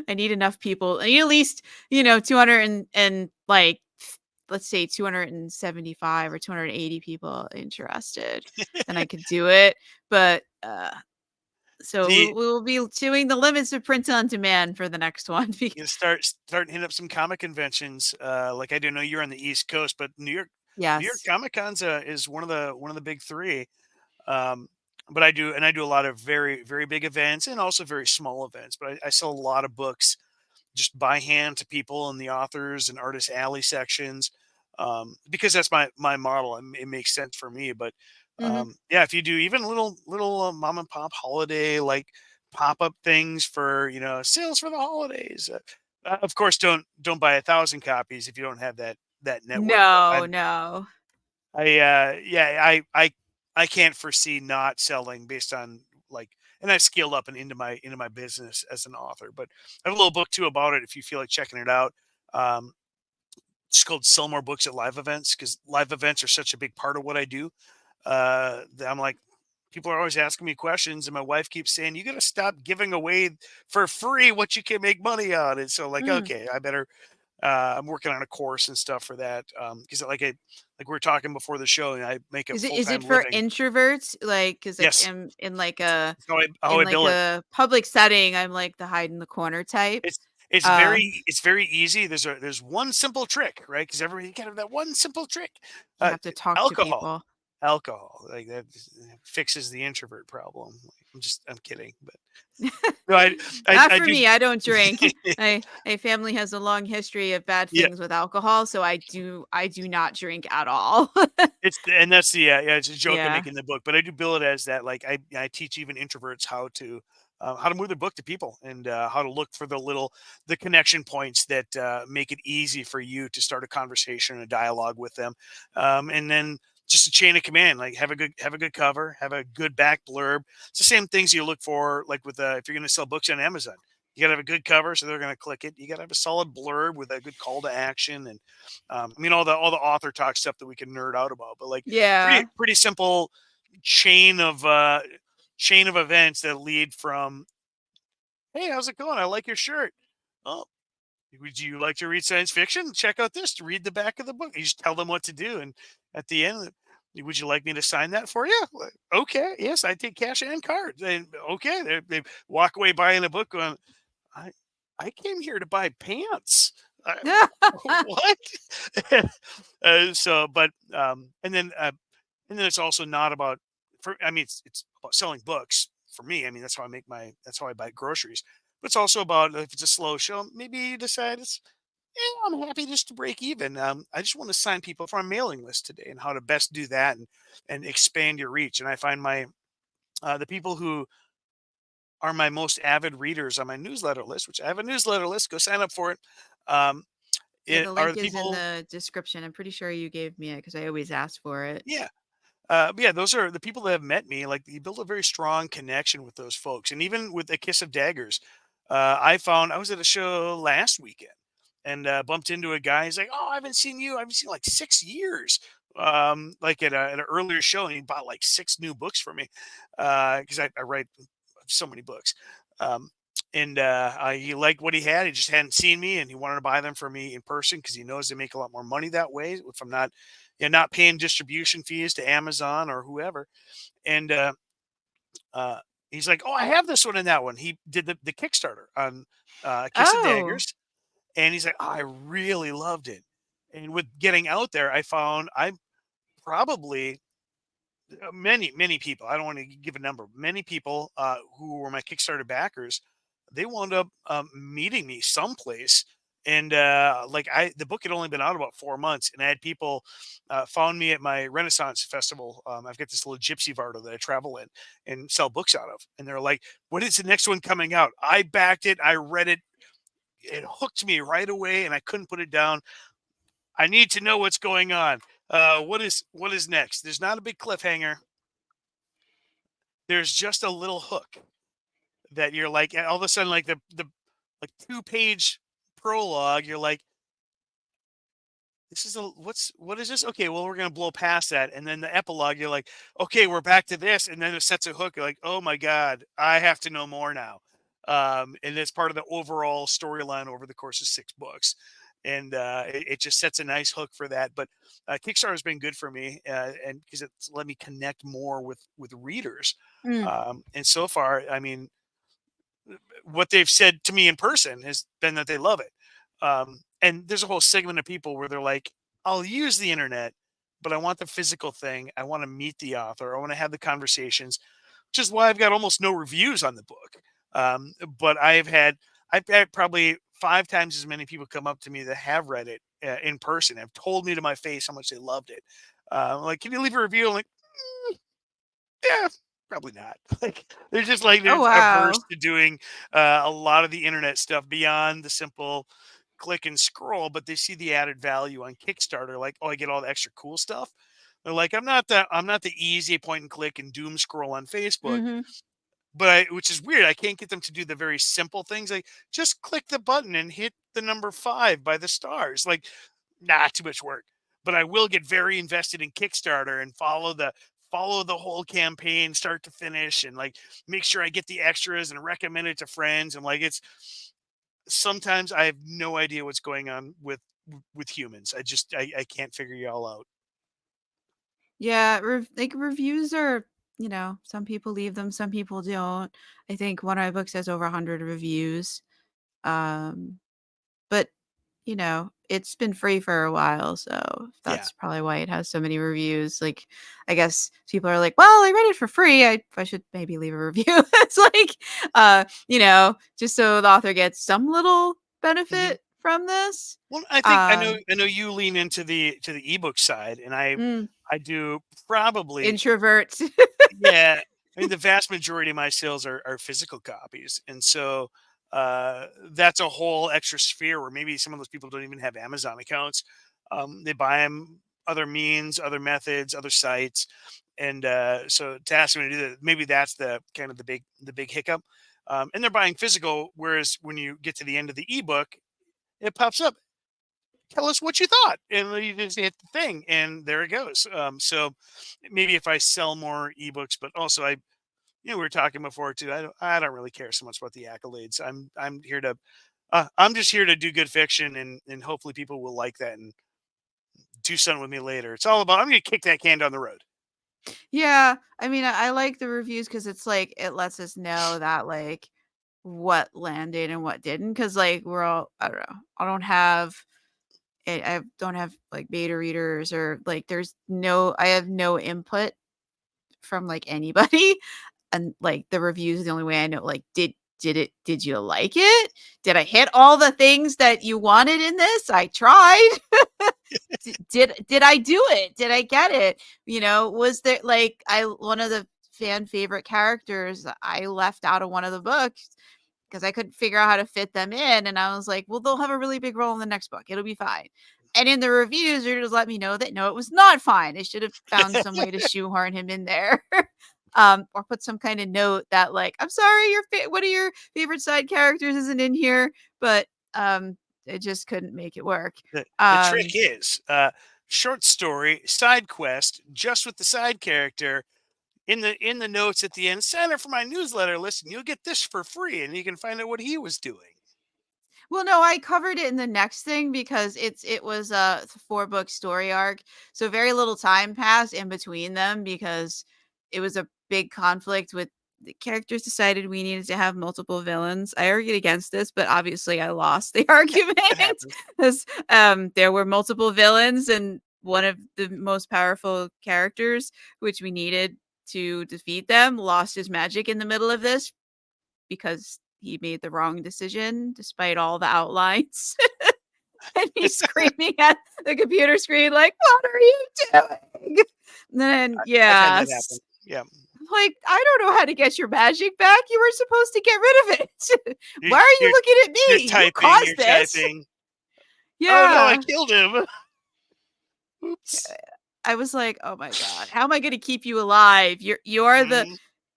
I need enough people. I need at least, 200 and like, let's say 275 or 280 people interested, then I could do it, but, so the we'll be doing the limits of print on demand for the next one. you start hitting up some comic conventions. Like I do know you're on the East Coast, but New York. New York Yes. Comic Con's is one of the big three. Um, but I do a lot of very big events and also very small events. But I sell a lot of books just by hand to people in the authors and artist alley sections, because that's my model and it makes sense for me. But Hmm. yeah, if you do even little mom and pop holiday like pop up things for sales for the holidays, of course don't buy 1,000 copies if you don't have that network. But No, no. I can't foresee not selling based on like, and I've scaled up and into my business as an author. But I have a little book too about it if you feel like checking it out. Um, it's called Sell More Books at Live Events, because live events are such a big part of what I do. That I'm like, people are always asking me questions, and my wife keeps saying, "You got to stop giving away for free what you can make money on." And so, like, Mm. okay, I better. I'm working on a course and stuff for that, because like we were talking before the show, and I make a full Is it time for living. introverts? Like, cause like Yes, in like it's a how in I like bill it. a public setting, I'm like the hide in the corner type. It's Um, it's very easy. There's one simple trick, right? Because everybody kind of that one simple trick. you Uh, have to talk to alcohol, people. alcohol, like that fixes the introvert problem. I'm kidding, but no, Not I for do. me, I don't drink. My family has a long history of bad Yeah, things with alcohol, so I do not drink at all. and that's the yeah, it's a joke I Yeah. make in the book, but I do bill it as that. Like I teach even introverts how to move their book to people, and how to look for the connection points that make it easy for you to start a conversation and a dialogue with them, and then just a chain of command. Like have a good cover, have a good back blurb. It's the same things you look for, like with if you're going to sell books on Amazon. You got to have a good cover, so they're going to click it. You got to have a solid blurb with a good call to action, and I mean all the author talk stuff that we can nerd out about, but like Yeah. pretty simple chain of uh chain of events that lead from, hey, how's it going? I like your shirt. Oh, would you like to read science fiction? Check out this to read the back of the book. You just tell them what to do, and at the end, would you like me to sign that for you? Like, okay, yes, I take cash and cards. And okay, they walk away buying a book going, I I came here to buy pants. What? So, but and then it's also not about for. I mean, it's about selling books for me. I mean, that's how I buy groceries. But it's also about if it's a slow show, maybe you decide I'm happy just to break even. I just want to sign people for a mailing list today, and how to best do that and expand your reach. And I find the people who are my most avid readers on my newsletter list, which I have a newsletter list. Go sign up for it. Um, Yeah, it the are link the is in people. the description. I'm pretty sure you gave me it because I always ask for it. Yeah, yeah, those are the people that have met me. Like you build a very strong connection with those folks, and even with A Kiss of Daggers, I found I was at a show last weekend and bumped into a guy. He's like, "Oh, I haven't seen you. I haven't seen you like 6 years." Like at an earlier show, and he bought like six new books for me because I write so many books. Um, and he liked what he had. He just hadn't seen me, and he wanted to buy them for me in person because he knows they make a lot more money that way if I'm not, not paying distribution fees to Amazon or whoever. And uh, he's like, "Oh, I have this one and that one." He did the Kickstarter on Kiss of Oh. Daggers, and he's like, "Oh, I really loved it." And with getting out there, I found I probably many people. I don't want to give a number. Many people who were my Kickstarter backers, they wound up meeting me someplace. And like the book had only been out about 4 months, and I had people found me at my Renaissance festival. I've got this little gypsy vardo that I travel in and sell books out of, and they're like, "When is the next one coming out?" I backed it. I read it. It hooked me right away, and I couldn't put it down. I need to know what's going on. What is next? There's not a big cliffhanger. There's just a little hook that you're like, and all of a sudden, like the like 2 page prologue, you're like, this is what is this? Okay, well, we're gonna blow past that, and then the epilogue, you're like, okay, we're back to this, and then it sets a hook. You're like, oh my god, I have to know more now. And it's part of the overall storyline over the course of 6 books, and it just sets a nice hook for that. But Kickstarter has been good for me, and because it's let me connect more with readers. Mm. And so far, I mean, what they've said to me in person has been that they love it. And there's a whole segment of people where they're like, I'll use the internet, but I want the physical thing. I want to meet the author. I want to have the conversations, which is why I've got almost no reviews on the book. But I've had probably 5 times as many people come up to me that have read it in person, have told me to my face how much they loved it. Like, can you leave a review? I'm like, yeah, probably not. Like, they're just like Oh they're averse wow. to doing a lot of the internet stuff beyond the simple click and scroll, but they see the added value on Kickstarter. Like, oh, I get all the extra cool stuff. They're like, I'm not the easy point and click and doom scroll on Facebook, Mm-hmm. but which is weird. I can't get them to do the very simple things like just click the button and hit the number 5 by the stars. Like, nah, too much work. But I will get very invested in Kickstarter and follow the whole campaign start to finish, and like make sure I get the extras and recommend it to friends. And like, it's sometimes I have no idea what's going on with humans. I can't figure you all out. Yeah, like reviews are, some people leave them, some people don't. I think one of my books has over 100 reviews. Um, but it's been free for a while, so Yeah. that's probably why it has so many reviews. Like, I guess people are like, "Well, I read it for free. I should maybe leave a review." It's like, just so the author gets some little Mhm. benefit from this. Well, Um, I know you lean into the ebook side, and mm, I do probably. introvert. Yeah, I mean, the vast majority of my sales are physical copies, and so that's a whole extra sphere where maybe some of those people don't even have Amazon accounts. They buy them other means, other methods, other sites, and so to ask them to do that, maybe that's the kind of the big hiccup. And they're buying physical, whereas when you get to the end of the ebook, it pops up. Tell us what you thought, and you just hit the thing, and there it goes. So maybe if I sell more ebooks, but also we were talking before too. I don't really care so much about the accolades. I'm here to I'm just here to do good fiction, and hopefully people will like that and do something with me later. It's all about I'm gonna kick that can down the road. Yeah, I mean, I like the reviews because it's like it lets us know that like what landed and what didn't. Because like we're all, I don't know, I don't have like beta readers, or like I have no input from like anybody, and like the reviews are the only way I know. Like, did you like it? Did I hit all the things that you wanted in this? I tried. Did I do it? Did I get it? Was there like I one of the fan favorite characters I left out of one of the books because I couldn't figure out how to fit them in, and I was like, well, they'll have a really big role in the next book. It'll be fine. And in the reviews, they just let me know that no, it was not fine. They should have found some way to shoehorn him in there. Or put some kind of note that like, I'm sorry, one of your favorite side characters isn't in here, but it just couldn't make it work. The trick Um, is short story, side quest, just with the side character. In the notes at the end, sign up for my newsletter list, and you'll get this for free, and you can find out what he was doing. Well, no, I covered it in the next thing because it was a 4-book story arc, so very little time passed in between them because it was a big conflict with the characters decided we needed to have multiple villains. I argued against this, but obviously I lost the argument It happens. because there were multiple villains and one of the most powerful characters, which we needed to defeat them, lost his magic in the middle of this because he made the wrong decision despite all the outlines. And he's screaming at the computer screen like, "What are you doing?" And then, I've had yeah, that happen. Yeah. like, "I don't know how to get your magic back. You were supposed to get rid of it. You're Why are you you're looking at you're me? You typing, caused you're this." typing. "Oh, no, I Yeah. killed him." Oops. I was like, "Oh my god, how am I gonna keep you alive? Mhm.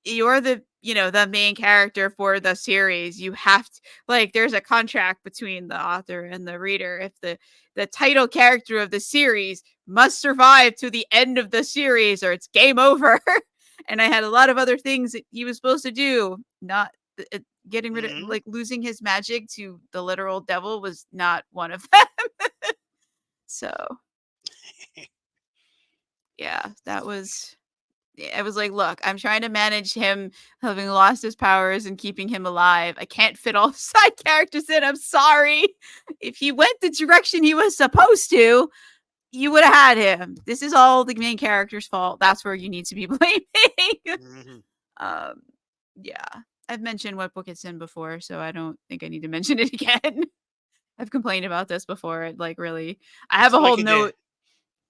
You're the, the main character for the series. You have to like there's a contract between the author and the reader. If the title character of the series must survive to the end of the series or it's game over." And I had a lot of other things that he was supposed to do, not getting rid of Mhm. like losing his magic to the literal devil was not one of them. So, yeah, that was I was like, "Look, I'm trying to manage him having lost his powers and keeping him alive. I can't fit all the side characters in. I'm sorry. If he went the direction he was supposed to, You would have had him. This is all the main character's fault. That's where you need to be blaming. Mm-hmm. Yeah. I've mentioned what book it's in before, so I don't think I need to mention it again. I've complained about this before. It like really I have a So whole like in note.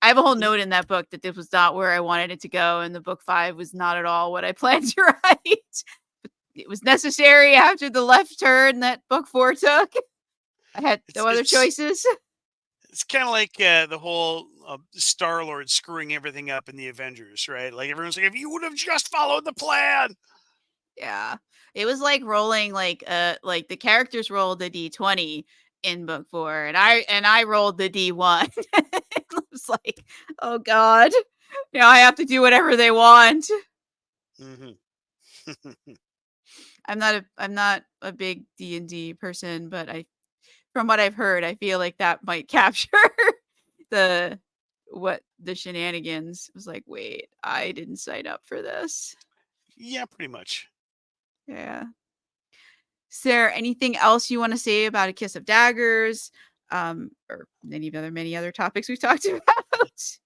I have a whole note in that book that this was not where I wanted it to go, and the book 5 was not at all what I planned to write. But it was necessary after the left turn that book 4 took. I had no other choices. It's kind of like the whole Star-Lord screwing everything up in the Avengers, right? Like everyone's like, if you would have just followed the plan. Yeah. It was like rolling like the characters rolled the D20 in book 4 and I rolled the D1. It was like, oh god. Now I have to do whatever they want. Mm-hmm. I'm not a big D&D person, but from what I've heard, I feel like that might capture the shenanigans. It was like, wait, I didn't sign up for this. Yeah, pretty much. Yeah. Is there anything else you want to say about A Kiss of Daggers? Or many other topics we've talked about?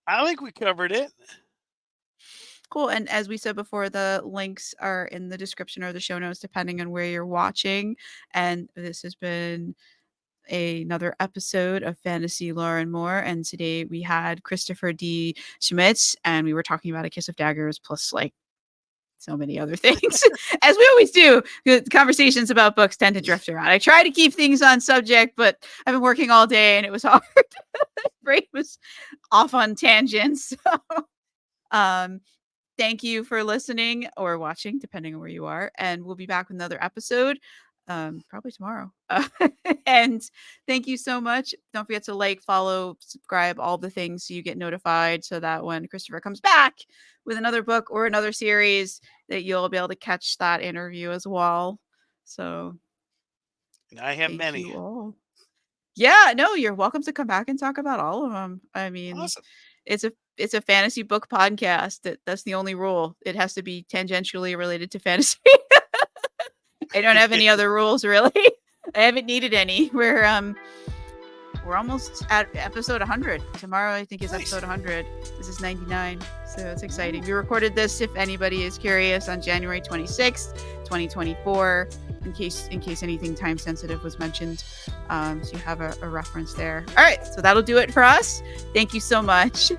I think we covered it. Cool. And as we said before, the links are in the description or the show notes, depending on where you're watching. And this has been another episode of Fantasy Lore and More. And today we had Christopher D. Schmitz, and we were talking about A Kiss of Daggers, plus like so many other things, as we always do. Conversations about books tend to drift around. I try to keep things on subject, but I've been working all day and it was hard. Brain was off on tangents. So, thank you for listening or watching, depending on where you are. And we'll be back with another episode, probably tomorrow. And thank you so much. Don't forget to like, follow, subscribe, all the things so you get notified so that when Christopher comes back with another book or another series, that you'll be able to catch that interview as well. So And I have thank many. you all. Yeah, no, you're welcome to come back and talk about all of them. I mean, Awesome. it's a fantasy book podcast. That's the only rule. It has to be tangentially related to fantasy. I don't have any other rules really. I haven't needed any. We're almost at episode 100. Tomorrow I think is Nice. episode 100. This is 99. So it's exciting. We recorded this, if anybody is curious, on January 26th, 2024, in case anything time sensitive was mentioned. So you have a reference there. All right, so that'll do it for us. Thank you so much.